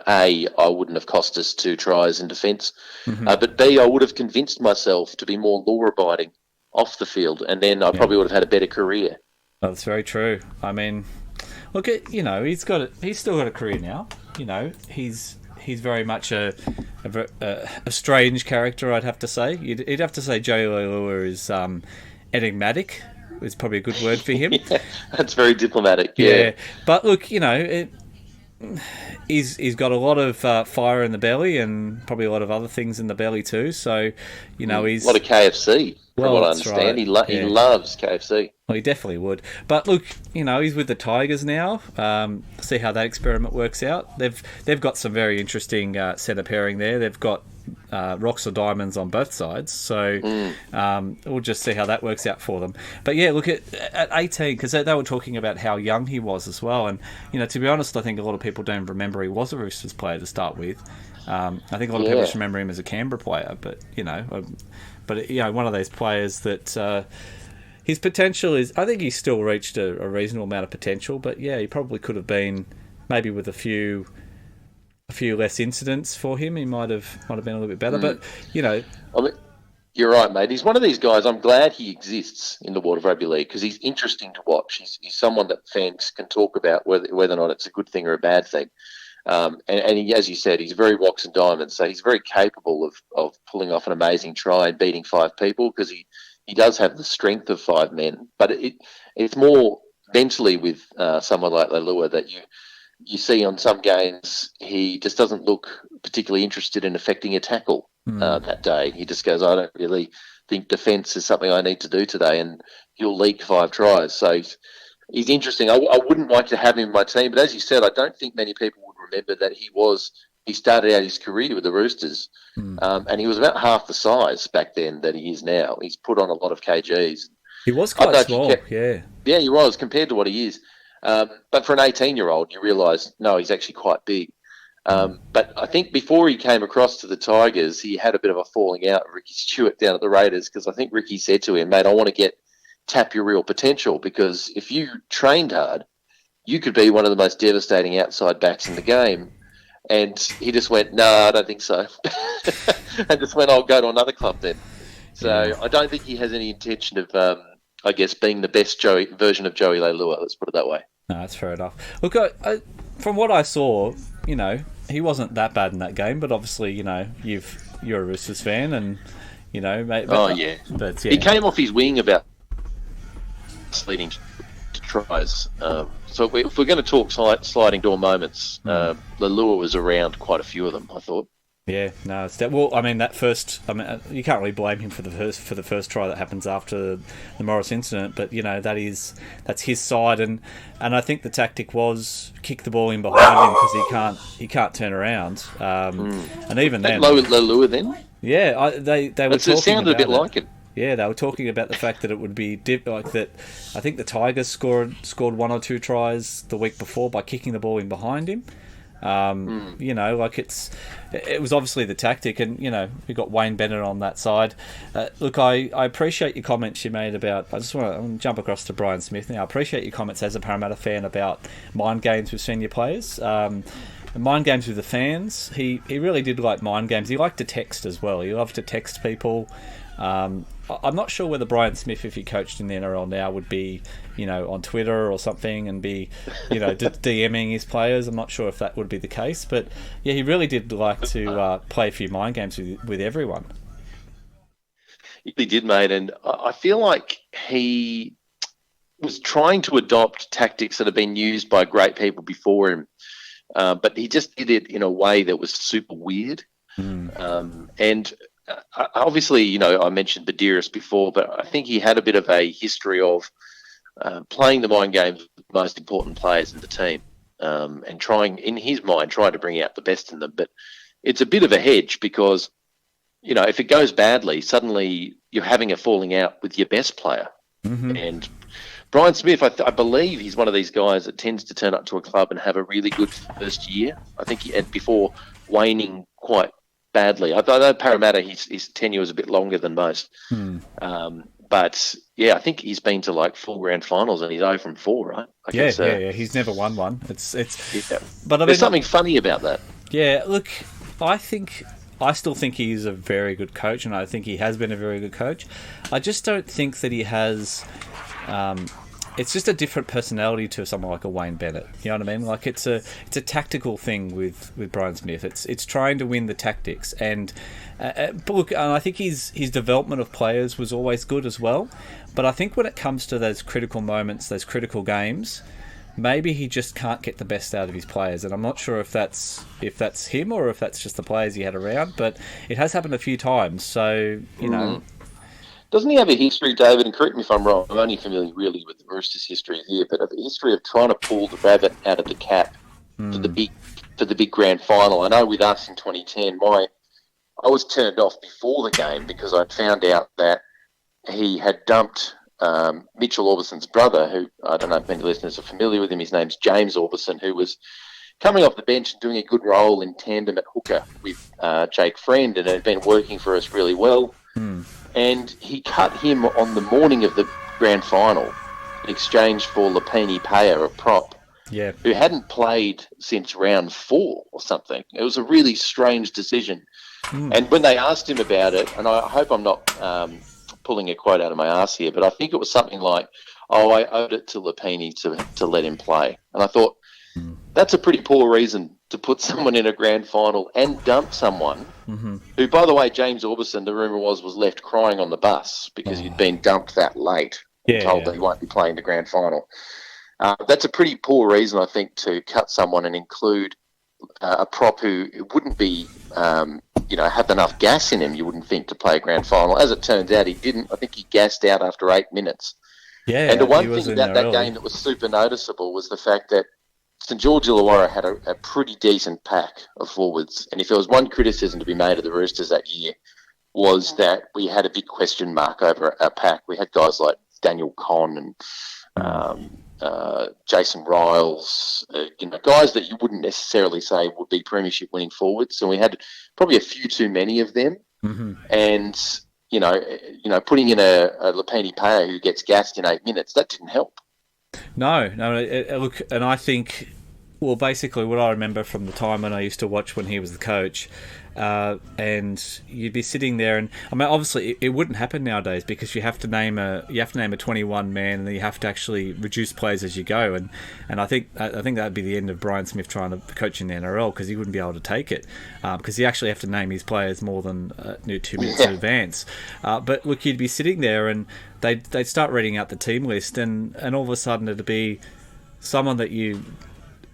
A, I wouldn't have cost us 2 tries in defence, but B, I would have convinced myself to be more law-abiding off the field, and then I probably would have had a better career. Oh, that's very true. I mean, look at he's still got a career now. He's very much a strange character, I'd have to say. You'd have to say Joey Leilua is enigmatic. Is probably a good word for him. Yeah, that's very diplomatic. Yeah. But look, he's got a lot of fire in the belly and probably a lot of other things in the belly too. So, he's a lot of KFC. From what I understand, right. He loves KFC. Well, he definitely would. But look, he's with the Tigers now. See how that experiment works out. They've got some very interesting centre pairing there. They've got rocks or diamonds on both sides. So we'll just see how that works out for them. But yeah, look at 18, because they were talking about how young he was as well. And, to be honest, I think a lot of people don't remember he was a Roosters player to start with. I think a lot of people just remember him as a Canberra player. But, one of those players that his potential is, I think he's still reached a reasonable amount of potential. But yeah, he probably could have been maybe with a few less incidents for him. He might have been a little bit better. But, I mean, you're right, mate. He's one of these guys. I'm glad he exists in the world of rugby league because he's interesting to watch. He's someone that fans can talk about whether or not it's a good thing or a bad thing. And he, as you said, he's very rocks and diamonds. So he's very capable of pulling off an amazing try and beating 5 people because he does have the strength of 5 men. But it's more mentally with someone like Leilua that you see on some games he just doesn't look particularly interested in affecting a tackle that day. He just goes, I don't really think defence is something I need to do today, and he'll leak 5 tries. So he's interesting. I wouldn't like to have him in my team, but as you said, I don't think many people would remember that he started out his career with the Roosters, and he was about half the size back then that he is now. He's put on a lot of kgs. He was quite small, yeah. Yeah, he was, compared to what he is. But for an 18-year-old, you realise, no, he's actually quite big. But I think before he came across to the Tigers, he had a bit of a falling out with Ricky Stewart down at the Raiders because I think Ricky said to him, mate, I want to tap your real potential because if you trained hard, you could be one of the most devastating outside backs in the game. And he just went, no, I don't think so. And just went, I'll go to another club then. So I don't think he has any intention of, being the best version of Joey Leilua. Let's put it that way. No, that's fair enough. Look, from what I saw, he wasn't that bad in that game, but obviously, you're a Roosters fan and, mate. But yeah. He came off his wing about leading to tries. So if we're going to talk sliding door moments, Leilua was around quite a few of them, I thought. Yeah, no, it's you can't really blame him for the first try that happens after the Morris incident, but that's his side, and I think the tactic was kick the ball in behind him because he can't turn around, and even then, Leilua then, yeah, they were. It sounded a bit like it. Yeah, they were talking about the fact that it would be like that. I think the Tigers scored 1 or 2 tries the week before by kicking the ball in behind him. It was obviously the tactic, and we got Wayne Bennett on that side. Look, I appreciate your comments you made about. I just want to jump across to Brian Smith now. I appreciate your comments as a Parramatta fan about mind games with senior players. Mind games with the fans. He really did like mind games. He liked to text as well. He loved to text people. I'm not sure whether Brian Smith, if he coached in the NRL now, would be, on Twitter or something and be, DMing his players. I'm not sure if that would be the case. But, yeah, he really did like to play a few mind games with everyone. He did, mate. And I feel like he was trying to adopt tactics that have been used by great people before him. But he just did it in a way that was super weird. And obviously, I mentioned Badiris before, but I think he had a bit of a history of playing the mind games with the most important players in the team and trying to bring out the best in them. But it's a bit of a hedge because, if it goes badly, suddenly you're having a falling out with your best player. And Brian Smith, I believe he's one of these guys that tends to turn up to a club and have a really good first year. I think before waning quite badly. I know Parramatta, his tenure is a bit longer than most. But, yeah, I think he's been to, like, 4 grand finals and he's 0 from 4, right? Yeah. He's never won one. Yeah. But there's something funny about that. Yeah, look, I still think he's a very good coach, and I think he has been a very good coach. I just don't think that he has... it's just a different personality to someone like a Wayne Bennett. You know what I mean? Like it's a tactical thing with Brian Smith. It's trying to win the tactics, and look, and I think his development of players was always good as well. But I think when it comes to those critical moments, those critical games, maybe he just can't get the best out of his players, and I'm not sure if that's him or if that's just the players he had around. But it has happened a few times, so you know. Doesn't he have a history, David, and correct me if I'm wrong, I'm only familiar really with the Roosters' history here, but a history of trying to pull the rabbit out of the cap for the big grand final. I know with us in 2010, I was turned off before the game because I found out that he had dumped Mitchell Orbison's brother, who I don't know if many listeners are familiar with him. His name's James Orbison, who was coming off the bench and doing a good role in tandem at hooker with Jake Friend, and had been working for us really well. And he cut him on the morning of the grand final in exchange for Lapini Paya, a prop, who hadn't played since round 4 or something. It was a really strange decision. And when they asked him about it, and I hope I'm not pulling a quote out of my ass here, but I think it was something like, I owed it to Lapini to let him play. And I thought, that's a pretty poor reason to put someone in a grand final and dump someone who, by the way, James Orbison, the rumour was left crying on the bus because he'd been dumped that late and told that he won't be playing the grand final. That's a pretty poor reason, I think, to cut someone and include a prop who wouldn't be, have enough gas in him, you wouldn't think, to play a grand final. As it turns out, he didn't. I think he gassed out after 8 minutes. Yeah, and the one thing about that game that was super noticeable was the fact that St George Illawarra had a pretty decent pack of forwards, and if there was one criticism to be made of the Roosters that year, was that we had a big question mark over our pack. We had guys like Daniel Conn and Jason Riles, guys that you wouldn't necessarily say would be premiership winning forwards, and we had probably a few too many of them. And putting in a Lapini Paya who gets gassed in 8 minutes, that didn't help. No. Look, and I think, well, basically what I remember from the time when I used to watch when he was the coach, and you'd be sitting there, and I mean, obviously it wouldn't happen nowadays because you have to name a 21 man, and then you have to actually reduce players as you go, and I think that'd be the end of Brian Smith trying to coach in the NRL because he wouldn't be able to take it because you actually have to name his players more than 2 minutes in advance. But look, you'd be sitting there and they'd start reading out the team list, and all of a sudden it'd be someone that you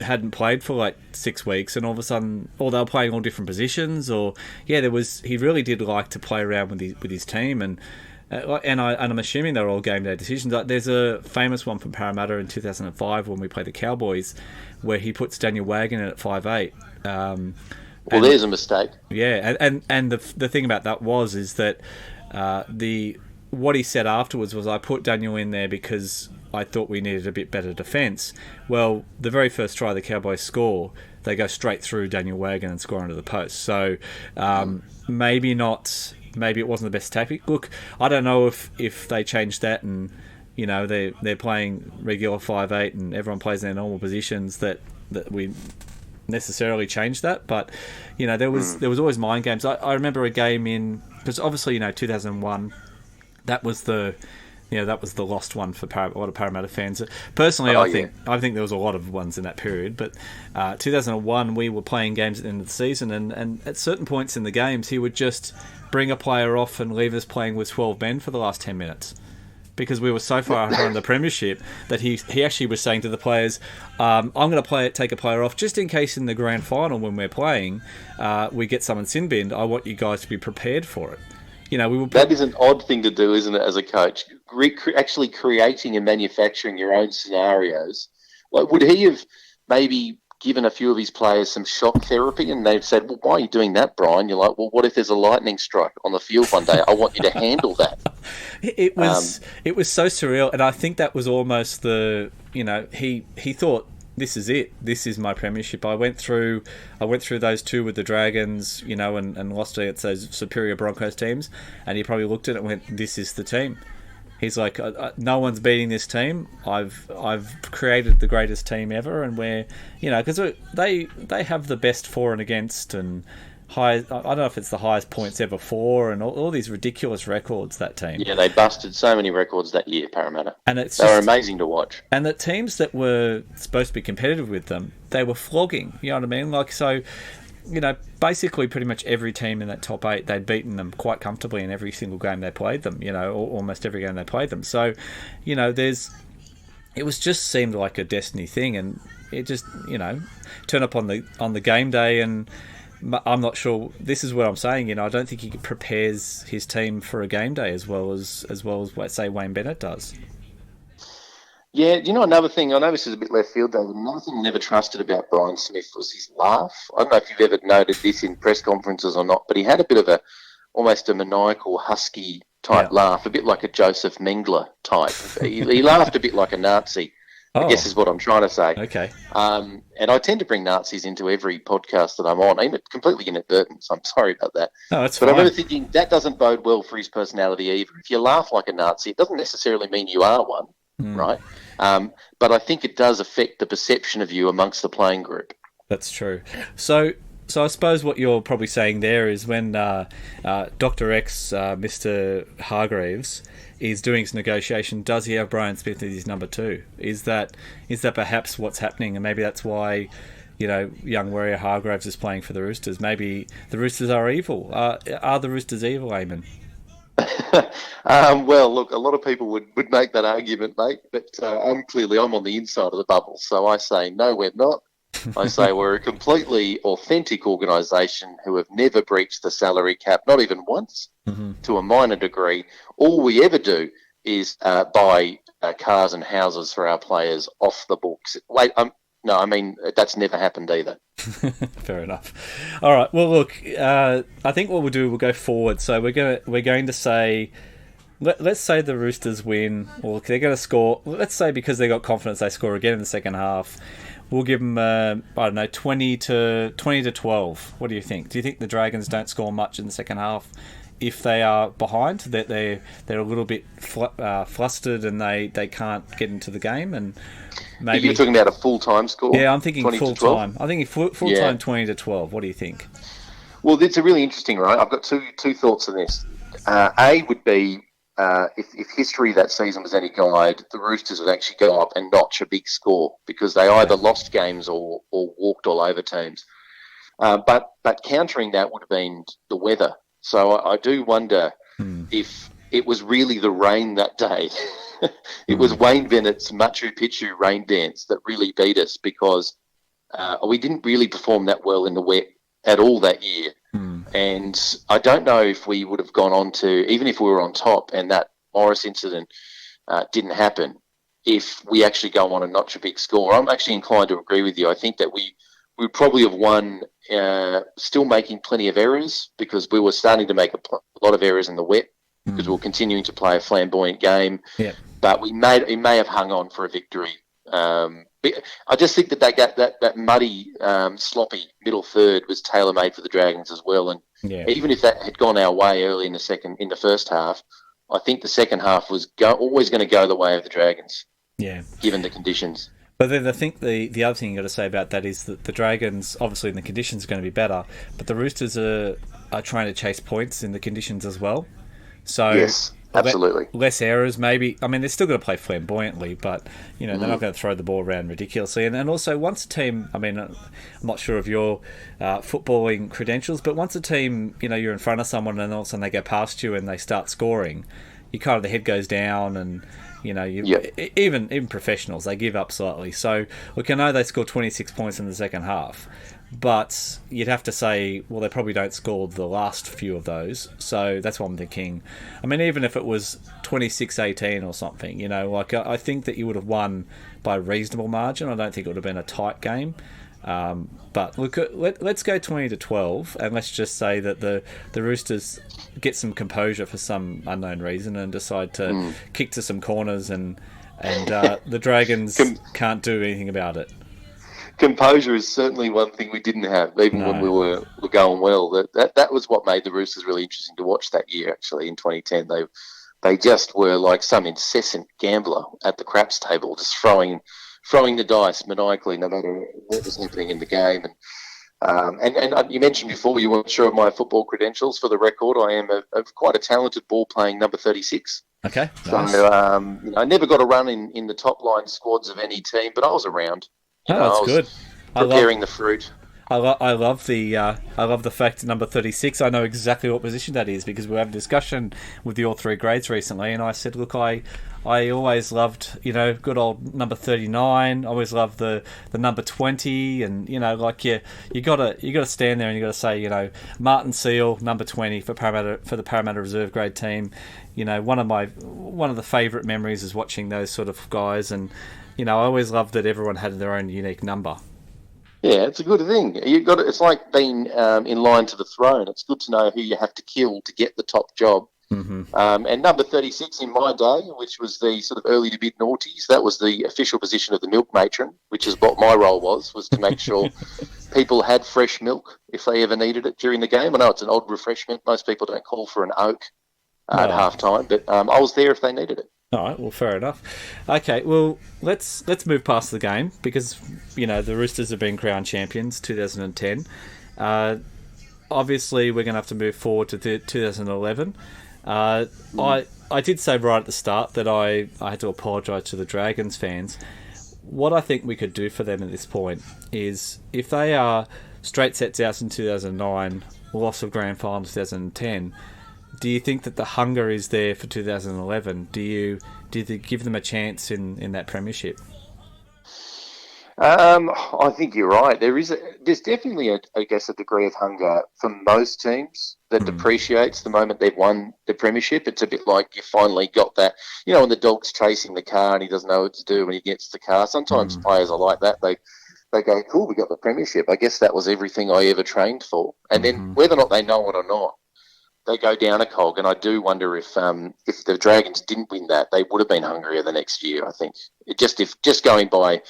hadn't played for like 6 weeks, and all of a sudden, or they were playing all different positions, or he really did like to play around with his team, and I'm assuming they're all game day decisions. There's a famous one from Parramatta in 2005 when we played the Cowboys, where he puts Daniel Wagon in at 5'8". There's a mistake. Yeah, and the thing about that is that what he said afterwards was, I put Daniel in there because I thought we needed a bit better defence. Well, the very first try the Cowboys score, they go straight through Daniel Wagon and score under the post. So maybe it wasn't the best tactic. Look, I don't know if they changed that and they're playing regular 5'8" and everyone plays in their normal positions that we necessarily changed that. But there was always mind games. I remember a game because obviously 2001. that was the lost one for a lot of Parramatta fans. Personally, I think there was a lot of ones in that period. But 2001, we were playing games at the end of the season, and at certain points in the games, he would just bring a player off and leave us playing with 12 men for the last 10 minutes. Because we were so far behind the premiership that he actually was saying to the players, I'm going to take a player off just in case in the grand final when we're playing, we get someone sin binned. I want you guys to be prepared for it. That is an odd thing to do, isn't it, as a coach? Actually creating and manufacturing your own scenarios. Like, would he have maybe given a few of his players some shock therapy, and they've said, well, why are you doing that, Brian? You're like, well, what if there's a lightning strike on the field one day? I want you to handle that. It was so surreal, and I think that was almost he thought, this is it. This is my premiership. I went through those two with the Dragons, and lost against those superior Broncos teams, and he probably looked at it and went, this is the team. He's like, no one's beating this team. I've created the greatest team ever, and we're, because they have the best for and against and high. I don't know if it's the highest points ever for, and all these ridiculous records, that team. Yeah, they busted so many records that year, Parramatta. And they were amazing to watch. And the teams that were supposed to be competitive with them, they were flogging. You know what I mean? Like, so, basically pretty much every team in that top 8, they'd beaten them quite comfortably in every single game they played them, almost every game they played them. So, it was just seemed like a destiny thing, and it just, turn up on the game day, and I'm not sure. This is what I'm saying. I don't think he prepares his team for a game day as well as say Wayne Bennett does. Yeah, another thing, I know this is a bit left field, though, but another thing I never trusted about Brian Smith was his laugh. I don't know if you've ever noted this in press conferences or not, but he had a bit of almost a maniacal, husky type laugh, a bit like a Joseph Mengele type. He laughed a bit like a Nazi, I guess is what I'm trying to say. Okay. And I tend to bring Nazis into every podcast that I'm on, even completely inadvertent, so I'm sorry about that. No, that's fine. But I remember thinking, that doesn't bode well for his personality either. If you laugh like a Nazi, it doesn't necessarily mean you are one. Right, but I think it does affect the perception of you amongst the playing group. That's true. So I suppose what you're probably saying there is when Dr. X, Mr. Hargreaves, is doing his negotiation, does he have Brian Smith as his number 2? Is that perhaps what's happening, and maybe that's why young warrior Hargreaves is playing for the Roosters? Maybe the Roosters are evil. Are the Roosters evil, Aimon? Well, look, a lot of people would make that argument, mate, but I'm on the inside of the bubble, so I say, no, we're not. I say we're a completely authentic organisation who have never breached the salary cap, not even once, to a minor degree. All we ever do is buy cars and houses for our players off the books. No, I mean, that's never happened either. Fair enough. All right. Well, look, I think what we'll do, we'll go forward. So we're going to say, let's say the Roosters win, or they're going to score. Let's say because they got confidence, they score again in the second half. We'll give them, 20 to 12. What do you think? Do you think the Dragons don't score much in the second half if they are behind? That they're a little bit flustered and they can't get into the game, and maybe you're talking about a full-time score. Yeah, I'm thinking full-time. I'm thinking full-time 20 to 12. What do you think? Well, it's a really interesting, right? I've got two thoughts on this. A would be if history that season was any guide, the Roosters would actually go up and notch a big score because they either lost games or walked all over teams. But countering that would have been the weather. So I do wonder if it was really the rain that day. It was Wayne Bennett's Machu Picchu rain dance that really beat us because we didn't really perform that well in the wet at all that year. And I don't know if we would have gone on to, even if we were on top and that Morris incident didn't happen, if we actually go on and notch a big score. I'm actually inclined to agree with you. I think that we would probably have won still making plenty of errors because we were starting to make a lot of errors in the wet because we were continuing to play a flamboyant game. Yeah. But we may have hung on for a victory. I just think that muddy, sloppy middle third was tailor-made for the Dragons as well. And even if that had gone our way early in the first half, I think the second half was always going to go the way of the Dragons. Yeah, given the conditions. But then I think the other thing you got to say about that is that the Dragons, obviously, in the conditions are going to be better, but the Roosters are trying to chase points in the conditions as well. So yes. Absolutely. Less errors, maybe. I mean, they're still going to play flamboyantly, but, they're not going to throw the ball around ridiculously. And also, once a team, I mean, I'm not sure of your footballing credentials, but once a team, you're in front of someone and all of a sudden they go past you and they start scoring, the head goes down and, even professionals, they give up slightly. So, look, I know they scored 26 points in the second half, but you'd have to say, well, they probably don't score the last few of those. So that's what I'm thinking. I mean, even if it was 26-18 or something, I think that you would have won by a reasonable margin. I don't think it would have been a tight game. But look, let's go 20-12, and let's just say that the Roosters get some composure for some unknown reason and decide to kick to some corners, and the Dragons can't do anything about it. Composure is certainly one thing we didn't have, even when we were going well. That was what made the Roosters really interesting to watch that year. Actually, in 2010, they just were like some incessant gambler at the craps table, just throwing the dice maniacally, no matter what was happening in the game. And you mentioned before you weren't sure of my football credentials. For the record, I am quite a talented ball-playing number 36. Okay, nice. So I never got a run in the top-line squads of any team, but I was around. That's good. Preparing the fruit. I love the fact that number 36. I know exactly what position that is because we had a discussion with the all three grades recently, and I said, look, I always loved good old number 39. I always loved the number 20, and you gotta stand there and you gotta say Martin Seal number 20 for the Parramatta Reserve grade team. One of the favourite memories is watching those sort of guys, and I always loved that everyone had their own unique number. Yeah, it's a good thing. It's like being in line to the throne. It's good to know who you have to kill to get the top job. Mm-hmm. And number 36 in my day, which was the sort of early to mid noughties, that was the official position of the milk matron, which is what my role was to make sure people had fresh milk if they ever needed it during the game. I know it's an odd refreshment. Most people don't call for an oak at halftime, but I was there if they needed it. All right, well, fair enough. Okay, well, let's move past the game because, the Roosters have been crowned champions 2010. Obviously, we're going to have to move forward to 2011. I did say right at the start that I had to apologise to the Dragons fans. What I think we could do for them at this point is if they are straight sets out in 2009, loss of Grand Final 2010, do you think that the hunger is there for 2011? Do you give them a chance in that premiership? I think you're right. There's definitely a degree of hunger for most teams that depreciates the moment they've won the premiership. It's a bit like you finally got that, when the dog's chasing the car and he doesn't know what to do when he gets the car. Sometimes players are like that. They go, cool, we got the premiership. I guess that was everything I ever trained for. And then whether or not they know it or not, they go down a cog, and I do wonder if the Dragons didn't win that, they would have been hungrier the next year. I think just going by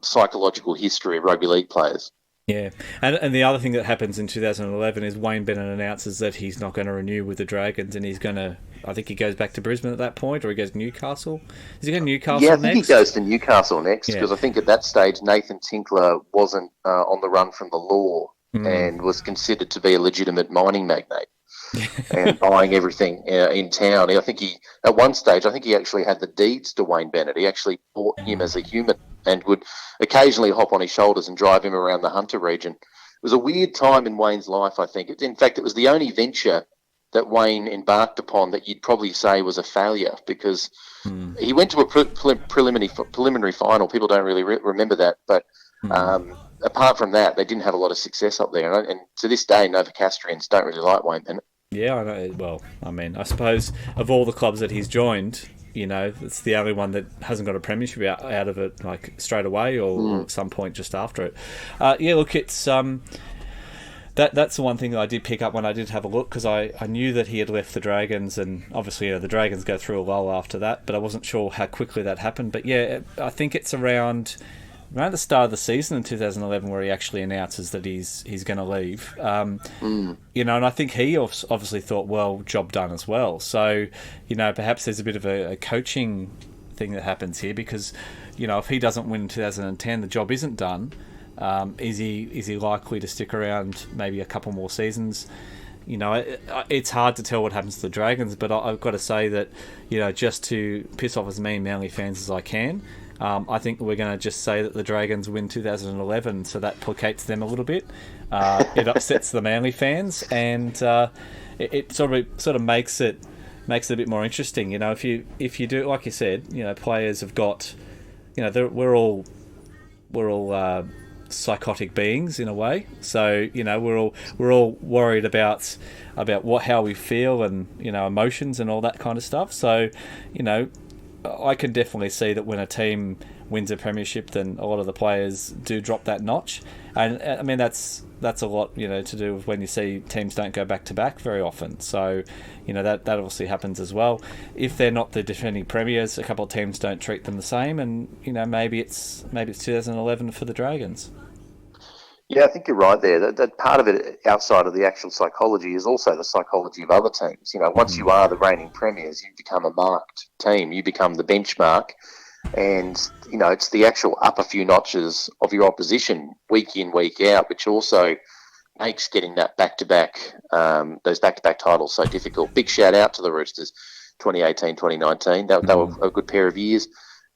psychological history of rugby league players. Yeah, and the other thing that happens in 2011 is Wayne Bennett announces that he's not going to renew with the Dragons, and he's going to. I think he goes back to Brisbane at that point, or he goes to Newcastle. Is he going to Newcastle next? Yeah, I think he goes to Newcastle next because I think at that stage Nathan Tinkler wasn't on the run from the law and was considered to be a legitimate mining magnate. And buying everything in town. I think at one stage, he actually had the deeds to Wayne Bennett. He actually bought him as a human and would occasionally hop on his shoulders and drive him around the Hunter region. It was a weird time in Wayne's life, I think. In fact, it was the only venture that Wayne embarked upon that you'd probably say was a failure because he went to a preliminary final. People don't really remember that, but apart from that, they didn't have a lot of success up there. And to this day, Novocastrians don't really like Wayne Bennett. Yeah, I know. Well, I mean, I suppose of all the clubs that he's joined, it's the only one that hasn't got a premiership out of it, like straight away or at some point just after it. Look, it's that's the one thing that I did pick up when I did have a look because I knew that he had left the Dragons, and obviously the Dragons go through a lull after that, but I wasn't sure how quickly that happened. But yeah, I think it's around the start of the season in 2011 where he actually announces that he's going to leave. And I think he obviously thought, well, job done as well. So, perhaps there's a bit of a coaching thing that happens here because, if he doesn't win in 2010, the job isn't done. Is he likely to stick around maybe a couple more seasons? it's hard to tell what happens to the Dragons, but I've got to say that, just to piss off as many Manly fans as I can, I think we're going to just say that the Dragons win 2011, so that placates them a little bit. It upsets the Manly fans, and it sort of makes it a bit more interesting. If you do, like you said, players have got, we're all psychotic beings in a way. So we're all worried about how we feel and emotions and all that kind of stuff. So I can definitely see that when a team wins a premiership, then a lot of the players do drop that notch, and I mean that's a lot to do with when you see teams don't go back to back very often. So that obviously happens as well. If they're not the defending premiers, a couple of teams don't treat them the same, and maybe it's 2011 for the Dragons. Yeah, I think you're right there. That part of it, outside of the actual psychology, is also the psychology of other teams. Once you are the reigning premiers, you become a marked team. You become the benchmark, and it's the actual upper few notches of your opposition week in, week out, which also makes getting that those back-to-back titles so difficult. Big shout out to the Roosters, 2018, 2019. They were a good pair of years,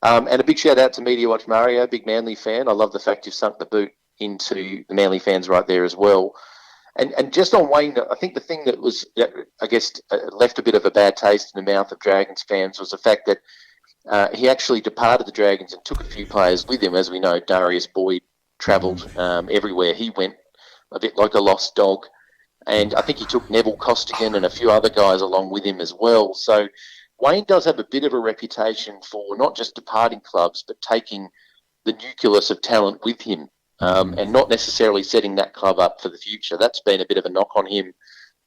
and a big shout out to Media Watch Mario, big Manly fan. I love the fact you've sunk the boot into the Manly fans right there as well. And just on Wayne, I think the thing that left a bit of a bad taste in the mouth of Dragons fans was the fact that he actually departed the Dragons and took a few players with him. As we know, Darius Boyd travelled everywhere. He went a bit like a lost dog. And I think he took Neville Costigan and a few other guys along with him as well. So Wayne does have a bit of a reputation for not just departing clubs, but taking the nucleus of talent with him. And not necessarily setting that club up for the future. That's been a bit of a knock on him.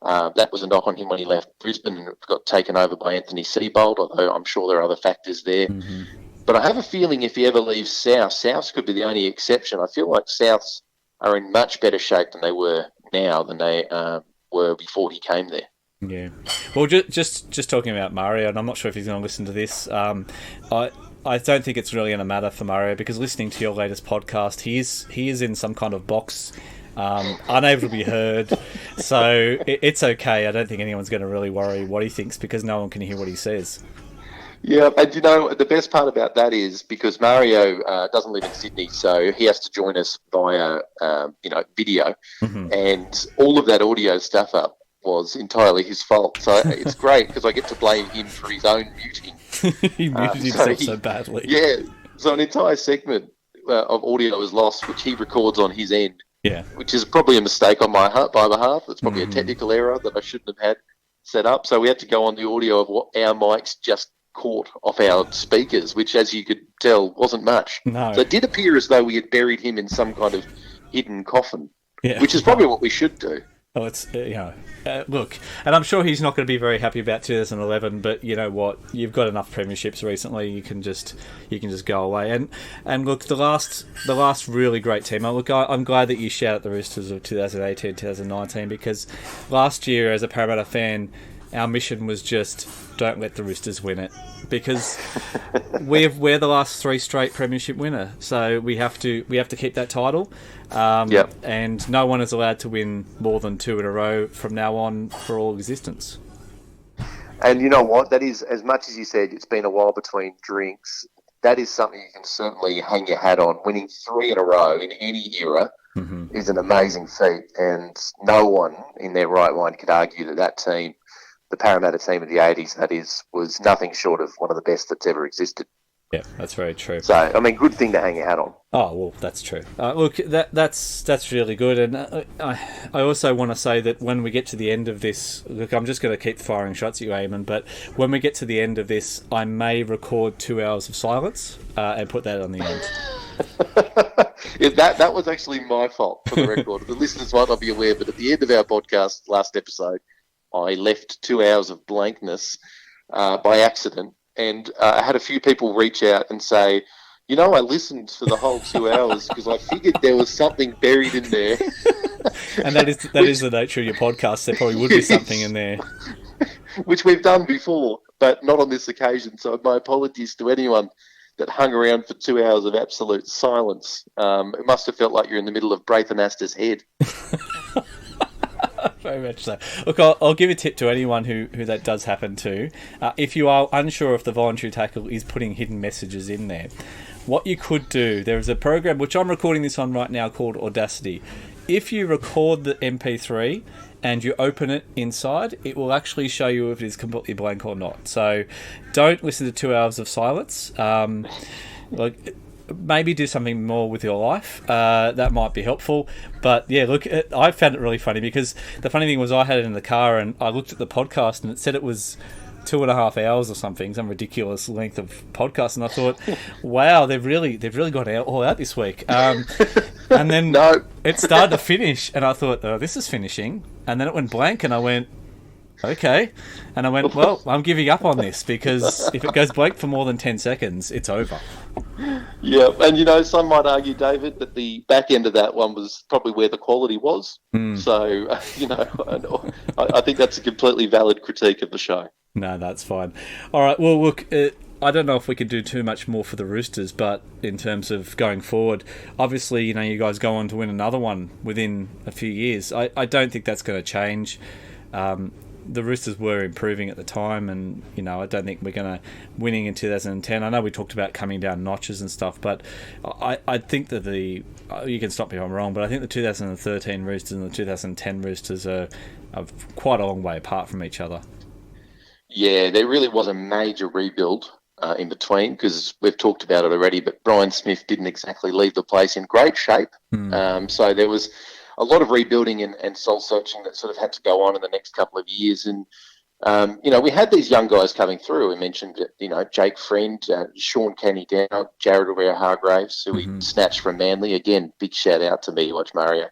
That was a knock on him when he left Brisbane and got taken over by Anthony Seibold, although I'm sure there are other factors there. Mm-hmm. But I have a feeling if he ever leaves Souths could be the only exception. I feel like Souths are in much better shape than they were now than they were before he came there. Yeah. Well, just talking about Mario, and I'm not sure if he's going to listen to this, I don't think it's really going to matter for Mario, because listening to your latest podcast, he is in some kind of box, unable to be heard. So it's okay. I don't think anyone's going to really worry what he thinks, because no one can hear what he says. Yeah, and the best part about that is because Mario doesn't live in Sydney, so he has to join us via video, and all of that audio stuff up was entirely his fault. So it's great because I get to blame him for his own muting. He muted himself so badly. Yeah, so an entire segment of audio was lost, which he records on his end. Yeah, which is probably a mistake on my behalf. It's probably a technical error that I shouldn't have had set up. So we had to go on the audio of what our mics just caught off our speakers, which, as you could tell, wasn't much. No. So it did appear as though we had buried him in some kind of hidden coffin, which is probably what we should do. Oh, it's look, and I'm sure he's not going to be very happy about 2011. But you know what? You've got enough premierships recently. You can just go away. And look, the last really great team. I'm glad that you shout at the Roosters of 2018, 2019, because last year, as a Parramatta fan, our mission was just don't let the Roosters win it, because we're the last 3 straight premiership winner. So we have to keep that title. And no one is allowed to win more than 2 in a row from now on for all existence. And you know what? That is, as much as you said, it's been a while between drinks. That is something you can certainly hang your hat on. Winning 3 in a row in any era is an amazing feat, and no one in their right mind could argue that team, the Parramatta team of the 80s, that is, was nothing short of one of the best that's ever existed. Yeah, that's very true. So, I mean, good thing to hang your hat on. Oh, well, that's true. Look, that's really good. And I also want to say that when we get to the end of this, look, I'm just going to keep firing shots at you, Aimon, but when we get to the end of this, I may record 2 hours of silence and put that on the end. That was actually my fault, for the record. The listeners might not be aware, but at the end of our podcast, last episode, I left 2 hours of blankness by accident. And I had a few people reach out and say, I listened for the whole 2 hours because I figured there was something buried in there. And that is the nature of your podcast. There probably would be something in there. Which we've done before, but not on this occasion. So my apologies to anyone that hung around for 2 hours of absolute silence. It must have felt like you're in the middle of Braithen Astor's head. Very much so. Look, I'll give a tip to anyone who that does happen to. If you are unsure if the voluntary tackle is putting hidden messages in there, what you could do, there is a program which I'm recording this on right now called Audacity. If you record the MP3 and you open it inside, it will actually show you if it is completely blank or not. So don't listen to 2 hours of silence. Maybe do something more with your life. That might be helpful. But yeah, look, I found it really funny because the funny thing was I had it in the car and I looked at the podcast and it said it was 2.5 hours or something, some ridiculous length of podcast, and I thought, wow, they've really got all out this week. And then it started to finish, and I thought, oh, this is finishing, and then it went blank, and I went, okay, and I went, well, I'm giving up on this because if it goes blank for more than 10 seconds, it's over. Yeah, and some might argue, David, that the back end of that one was probably where the quality was. So, I think that's a completely valid critique of the show. No, that's fine. All right, well, look, I don't know if we could do too much more for the Roosters, but in terms of going forward, obviously, you guys go on to win another one within a few years. I don't think that's going to change. The Roosters were improving at the time, and I don't think we're going to winning in 2010. I know we talked about coming down notches and stuff, but I think that you can stop me if I'm wrong, but I think the 2013 Roosters and the 2010 Roosters are quite a long way apart from each other. Yeah, there really was a major rebuild in between because we've talked about it already, but Brian Smith didn't exactly leave the place in great shape. So there was a lot of rebuilding and soul-searching that sort of had to go on in the next couple of years. And, we had these young guys coming through. We mentioned, Jake Friend, Sean Kenny Dow, Jared Rivera-Hargraves, who we snatched from Manly. Again, big shout-out to me, Watch Mario.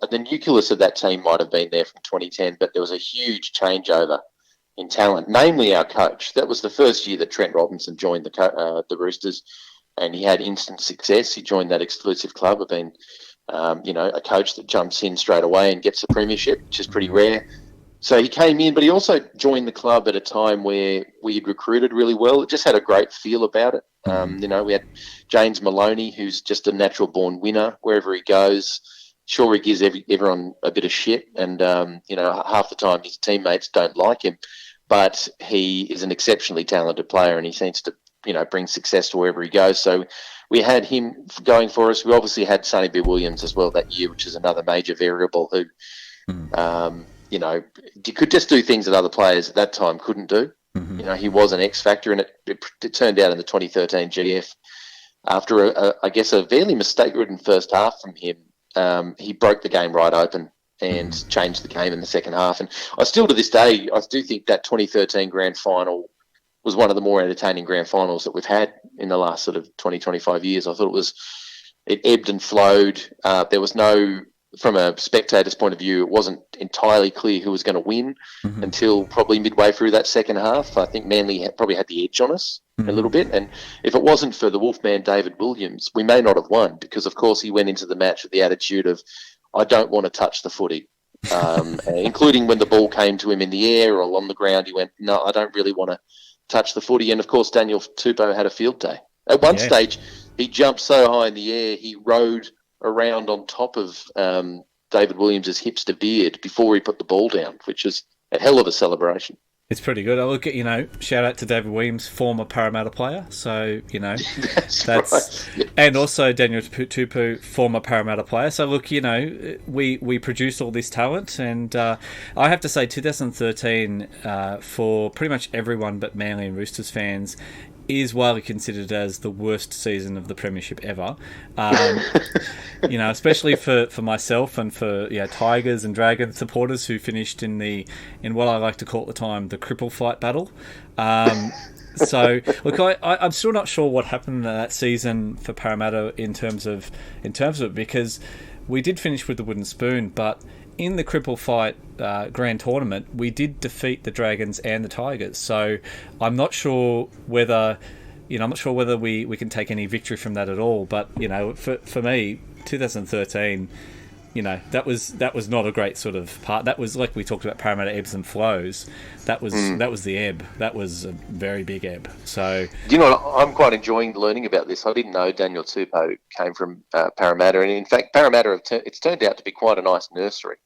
The nucleus of that team might have been there from 2010, but there was a huge changeover in talent, namely our coach. That was the first year that Trent Robinson joined the Roosters, and he had instant success. He joined that exclusive club of being, a coach that jumps in straight away and gets a premiership, which is pretty rare. So he came in, but he also joined the club at a time where we had recruited really well. It just had a great feel about it. We had James Maloney, who's just a natural-born winner wherever he goes. Sure, he gives everyone a bit of shit, and half the time his teammates don't like him, but he is an exceptionally talented player, and he seems to bring success to wherever he goes. So we had him going for us. We obviously had Sonny B. Williams as well that year, which is another major variable who, you could just do things that other players at that time couldn't do. He was an X factor, and it turned out in the 2013 GF, after a fairly mistake-ridden first half from him, he broke the game right open and changed the game in the second half. And I still, to this day, I do think that 2013 Grand Final was one of the more entertaining Grand Finals that we've had in the last sort of 20, 25 years. I thought it ebbed and flowed. There was no, from a spectator's point of view, it wasn't entirely clear who was going to win until probably midway through that second half. I think Manly probably had the edge on us a little bit. And if it wasn't for the Wolfman David Williams, we may not have won because, of course, he went into the match with the attitude of, I don't want to touch the footy. Including when the ball came to him in the air or on the ground, he went, no, I don't really want to touch the footy. And, of course, Daniel Tupelo had a field day. At one stage, he jumped so high in the air, he rode around on top of David Williams' hipster beard before he put the ball down, which is a hell of a celebration. It's pretty good. I look at, shout out to David Williams, former Parramatta player. So, that's right. And also Daniel Tupu, former Parramatta player. So, look, we produce all this talent. And I have to say 2013, for pretty much everyone but Manly and Roosters fans, is widely considered as the worst season of the premiership ever. Especially for myself and for Tigers and Dragons supporters who finished in what I like to call at the time the cripple fight battle. So look, I'm still not sure what happened in that season for Parramatta in terms of it, because we did finish with the wooden spoon, but in the cripple fight grand tournament, we did defeat the Dragons and the Tigers. So I'm not sure whether we can take any victory from that at all. But for me, 2013 that was not a great sort of part. That was like we talked about Parramatta ebbs and flows. That was the ebb. That was a very big ebb. So I'm quite enjoying learning about this. I didn't know Daniel Tupou came from Parramatta, and in fact, Parramatta it's turned out to be quite a nice nursery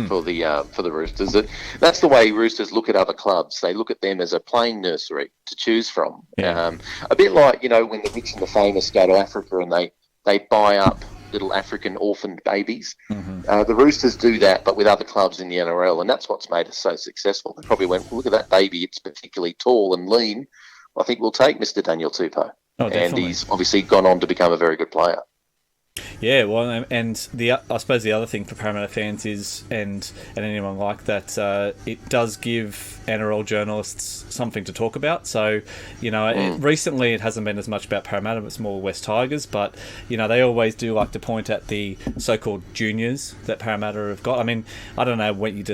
for the Roosters. That's the way Roosters look at other clubs. They look at them as a playing nursery to choose from. Yeah. A bit like when the rich and the famous go to Africa and they buy up little African orphaned babies. The Roosters do that, but with other clubs in the NRL, and that's what's made us so successful. They probably went, look at that baby, it's particularly tall and lean. I think we'll take Mr. Daniel Tupou. Oh, and he's obviously gone on to become a very good player. Yeah, well, and I suppose the other thing for Parramatta fans is, and anyone like that, it does give NRL journalists something to talk about. So, recently it hasn't been as much about Parramatta, it's more West Tigers, but, they always do like to point at the so-called juniors that Parramatta have got. I mean, I don't know what you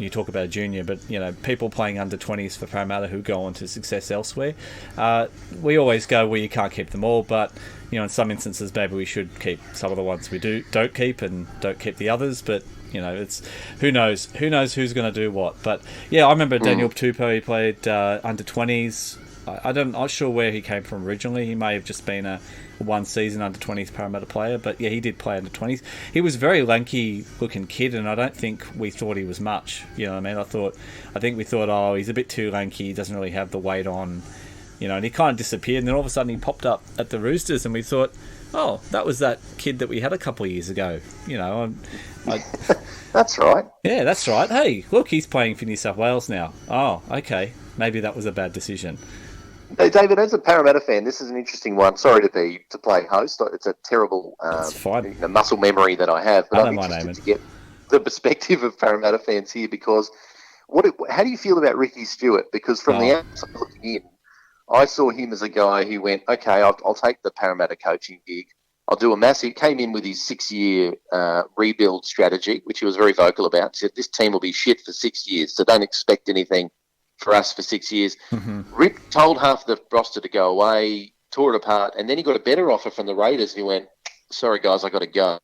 talk about a junior, but, people playing under 20s for Parramatta who go on to success elsewhere. We always go, well, you can't keep them all, but in some instances, maybe we should keep some of the ones we don't keep and don't keep the others. But it's who knows who's going to do what. But yeah, I remember Daniel Tupou. He played under 20s. I'm not sure where he came from originally. He may have just been a one season under 20s Parramatta player. But yeah, he did play under 20s. He was a very lanky looking kid, and I don't think we thought he was much. You know what I mean? I think we thought, oh, he's a bit too lanky. He doesn't really have the weight on. And he kind of disappeared, and then all of a sudden he popped up at the Roosters, and we thought, oh, that was that kid that we had a couple of years ago. That's right. Yeah, that's right. Hey, look, he's playing for New South Wales now. Oh, okay. Maybe that was a bad decision. Hey, David, as a Parramatta fan, this is an interesting one. Sorry to play host. It's a terrible muscle memory that I have. But I'm interested to get the perspective of Parramatta fans here, because how do you feel about Ricky Stewart? Because from the outside looking in, I saw him as a guy who went, okay, I'll take the Parramatta coaching gig. I'll do a massive... Came in with his 6-year rebuild strategy, which he was very vocal about. He said, this team will be shit for 6 years, so don't expect anything for us for 6 years. Rick told half the roster to go away, tore it apart, and then he got a better offer from the Raiders. He went, sorry, guys, I got to go.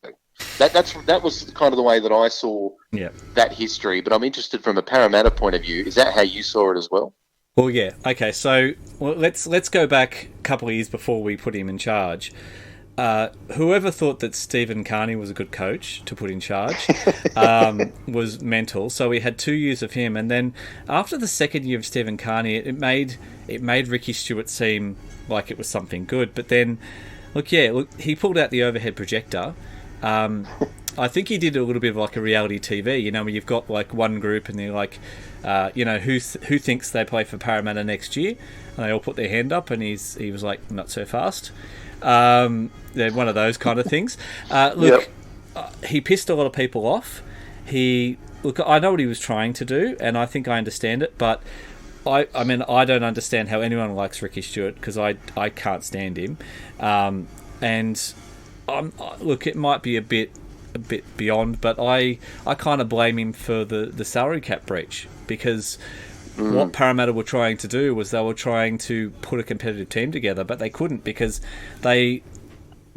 That was kind of the way that I saw that history, but I'm interested from a Parramatta point of view. Is that how you saw it as well? Well, yeah. Okay, so let's go back a couple of years before we put him in charge. Whoever thought that Stephen Kearney was a good coach to put in charge was mental. So we had 2 years of him, and then after the second year of Stephen Kearney, it made Ricky Stewart seem like it was something good. But then, he pulled out the overhead projector. I think he did a little bit of like a reality TV, where you've got like one group and they're like, who thinks they play for Parramatta next year? And they all put their hand up, and he was like, not so fast. They're one of those kind of things. He pissed a lot of people off. I know what he was trying to do, and I think I understand it, but I don't understand how anyone likes Ricky Stewart, because I can't stand him. It might be a bit beyond, but I kind of blame him for the salary cap breach, because what Parramatta were trying to do was they were trying to put a competitive team together, but they couldn't, because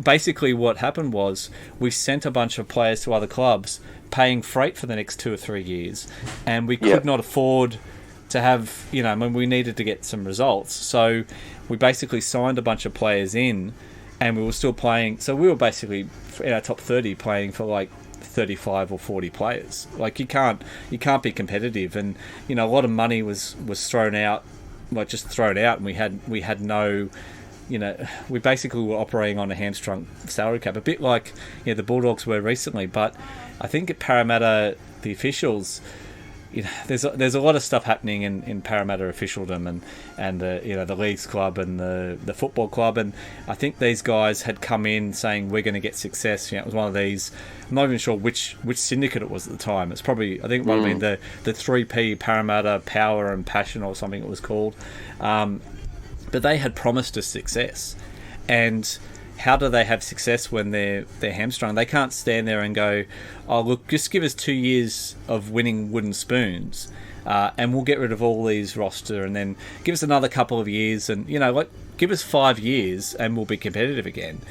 basically what happened was we sent a bunch of players to other clubs paying freight for the next 2 or 3 years, and we could not afford to have, when we needed to get some results. So we basically signed a bunch of players in, and we were still playing. So we were basically in our top 30 playing for like 35 or 40 players. Like you can't be competitive, and a lot of money was thrown out, and we had no, we basically were operating on a hamstrung salary cap, a bit like the Bulldogs were recently. But I think at Parramatta, the officials, there's a lot of stuff happening in Parramatta officialdom and the leagues club and the football club, and I think these guys had come in saying we're going to get success. It was one of these. I'm not even sure which syndicate it was at the time. It's probably, I think it might have been the 3P, Parramatta Power and Passion or something it was called. But they had promised us success, and how do they have success when they're hamstrung? They can't stand there and go, oh, look, just give us 2 years of winning wooden spoons, and we'll get rid of all these roster, and then give us another couple of years. And, give us 5 years and we'll be competitive again.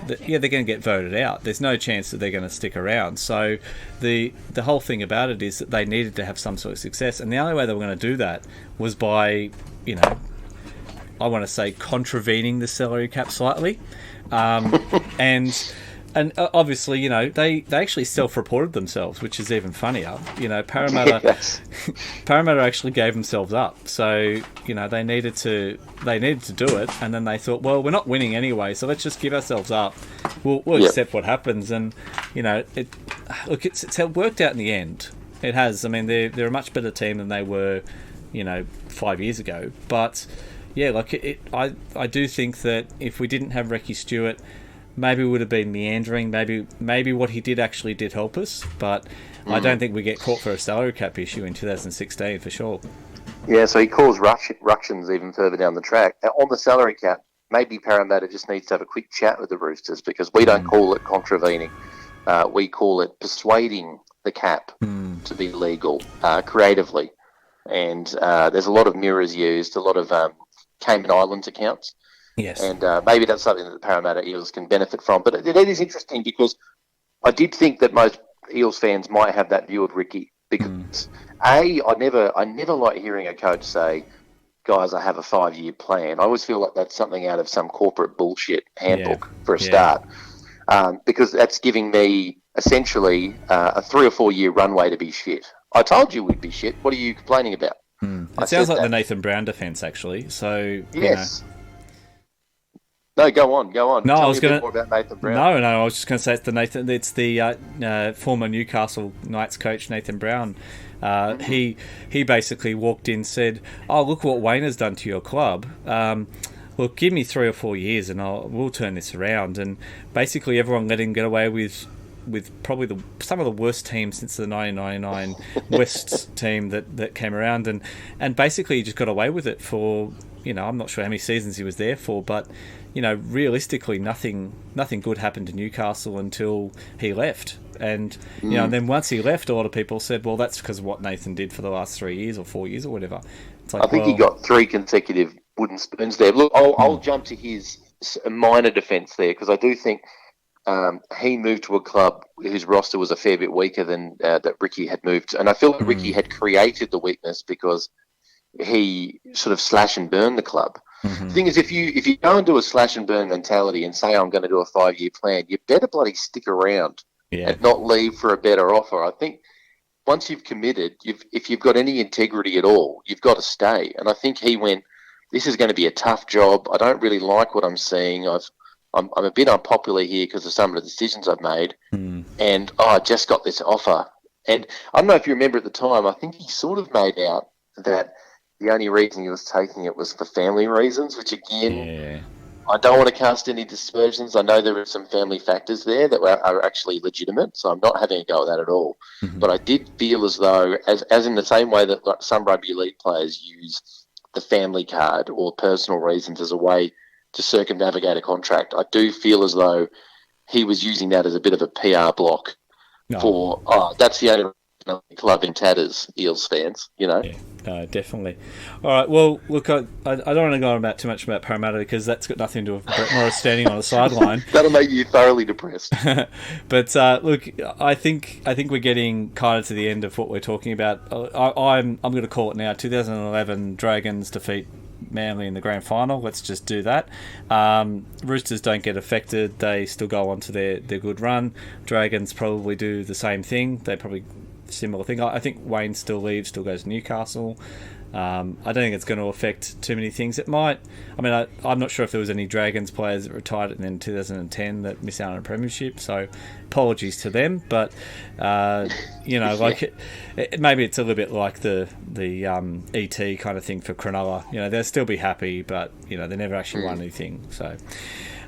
They're going to get voted out. There's no chance that they're going to stick around. So the whole thing about it is that they needed to have some sort of success, and the only way they were going to do that was by, I want to say, contravening the salary cap slightly, and obviously, they actually self-reported themselves, which is even funnier. Parramatta Yes. Parramatta actually gave themselves up. So, they needed to do it, and then they thought, well, we're not winning anyway, so let's just give ourselves up. We'll accept what happens, and it's worked out in the end. It has. I mean, they're a much better team than they were, 5 years ago. But yeah, I do think that if we didn't have Ricky Stewart, maybe we would have been meandering. Maybe what he did actually did help us, but I don't think we get caught for a salary cap issue in 2016 for sure. Yeah, so he calls ructions even further down the track. Now, on the salary cap, maybe Parramatta just needs to have a quick chat with the Roosters, because we don't call it contravening. We call it persuading the cap to be legal creatively. And there's a lot of mirrors used, a lot of Cayman Islands accounts. Yes. And maybe that's something that the Parramatta Eels can benefit from. But it is interesting, because I did think that most Eels fans might have that view of Ricky, because I never like hearing a coach say, guys, I have a 5-year plan. I always feel like that's something out of some corporate bullshit handbook for a start, because that's giving me essentially a 3 or 4 year runway to be shit. I told you we'd be shit. What are you complaining about? It sounds like the Nathan Brown defence, actually. So yes. No, go on. No, Tell I was going to more about Nathan Brown. No, I was just going to say it's the former Newcastle Knights coach Nathan Brown. He basically walked in, said, "Oh, look what Wayne has done to your club. Look, give me 3 or 4 years, and we'll turn this around." And basically, everyone let him get away with probably some of the worst teams since the 1999 West team that came around, and basically he just got away with it for, I'm not sure how many seasons he was there for, but realistically nothing good happened to Newcastle until he left. And and then once he left, a lot of people said, well, that's because of what Nathan did for the last 3 years or 4 years or whatever. It's like, I think he got 3 consecutive wooden spoons there. Look, I'll jump to his minor defence there, because I do think he moved to a club whose roster was a fair bit weaker than that Ricky had moved. And I feel like Ricky had created the weakness because he sort of slash and burn the club. The thing is, if you go and do a slash and burn mentality and say, I'm going to do a 5-year plan, you better bloody stick around and not leave for a better offer. I think once you've committed, if you've got any integrity at all, you've got to stay. And I think he went, this is going to be a tough job. I don't really like what I'm seeing. I'm a bit unpopular here because of some of the decisions I've made, and I just got this offer. And I don't know if you remember at the time, I think he sort of made out that the only reason he was taking it was for family reasons, which again, I don't want to cast any dispersions. I know there are some family factors there that are actually legitimate, so I'm not having a go at that at all. But I did feel as though, as in the same way that like some rugby league players use the family card or personal reasons as a way to circumnavigate a contract, I do feel as though he was using that as a bit of a PR block for, that's the only club in tatters, Eels fans, Yeah, definitely. All right, well, look, I don't want to go on about too much about Parramatta, because that's got nothing to do with Brett Morris standing on the sideline. That'll make you thoroughly depressed. But look, I think we're getting kind of to the end of what we're talking about. I'm going to call it now. 2011 Dragons defeat Manly in the Grand Final. Let's just do that. Roosters don't get affected. They still go on to their good run. Dragons probably do the same thing. They probably similar thing. I think Wayne still leaves, still goes to Newcastle. I don't think it's going to affect too many things. It might. I mean, I'm not sure if there was any Dragons players that retired in 2010 that missed out on a premiership, so apologies to them. But like maybe it's a little bit like the ET kind of thing for Cronulla. They'll still be happy, but they never actually won anything. So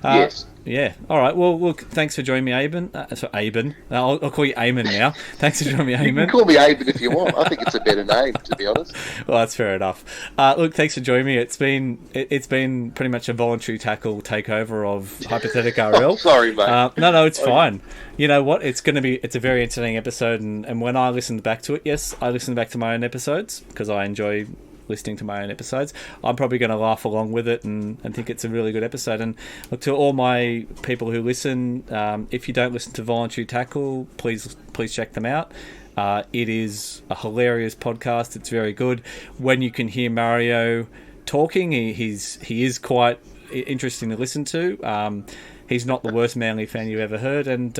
yes. Yeah. All right. Well, look, thanks for joining me, Aimon. Aimon. I'll call you Aimon now. Thanks for joining me, Aimon. You can call me Aimon if you want. I think it's a better name, to be honest. Well, that's fair enough. Look, thanks for joining me. It's been pretty much a voluntary takeover of Hypothetical RL. Sorry, mate. No, it's fine. You know what? It's a very entertaining episode, and when I listened back to it, yes, I listened back to my own episodes because I enjoy listening to my own episodes, I'm probably going to laugh along with it and think it's a really good episode. And look, to all my people who listen, if you don't listen to Voluntary Tackle, please check them out. It is a hilarious podcast. It's very good. When you can hear Mario talking, he is quite interesting to listen to. He's not the worst Manly fan you've ever heard, and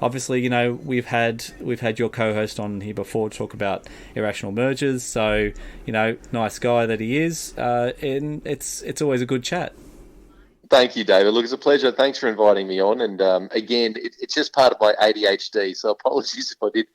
obviously, you know, we've had your co-host on here before to talk about irrational mergers. So, you know, nice guy that he is, and it's always a good chat. Thank you, David. Look, it's a pleasure. Thanks for inviting me on. And again, it's just part of my ADHD, so apologies if I did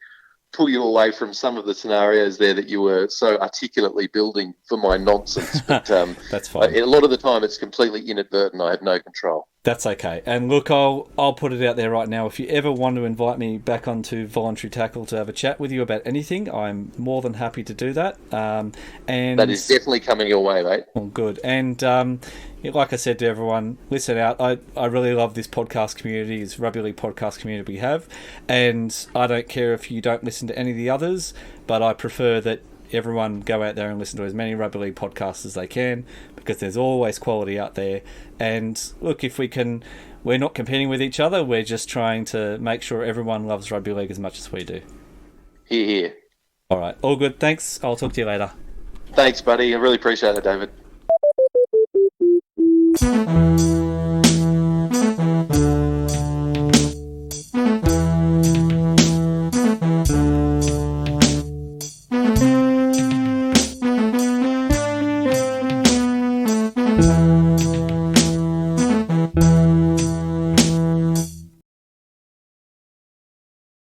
pull you away from some of the scenarios there that you were so articulately building for my nonsense. But that's fine. A lot of the time it's completely inadvertent. I have no control. That's okay. And look, I'll put it out there right now. If you ever want to invite me back onto Voluntary Tackle to have a chat with you about anything, I'm more than happy to do that. And that is definitely coming your way, mate. Well, good. And like I said to everyone, listen out. I really love this podcast community, this rugby league podcast community we have. And I don't care if you don't listen to any of the others, but I prefer that everyone go out there and listen to as many rugby league podcasts as they can, because there's always quality out there. And look, if we can, we're not competing with each other, we're just trying to make sure everyone loves rugby league as much as we do. Hear, hear. All right, all good. Thanks. I'll talk to you later. Thanks, buddy. I really appreciate it, David.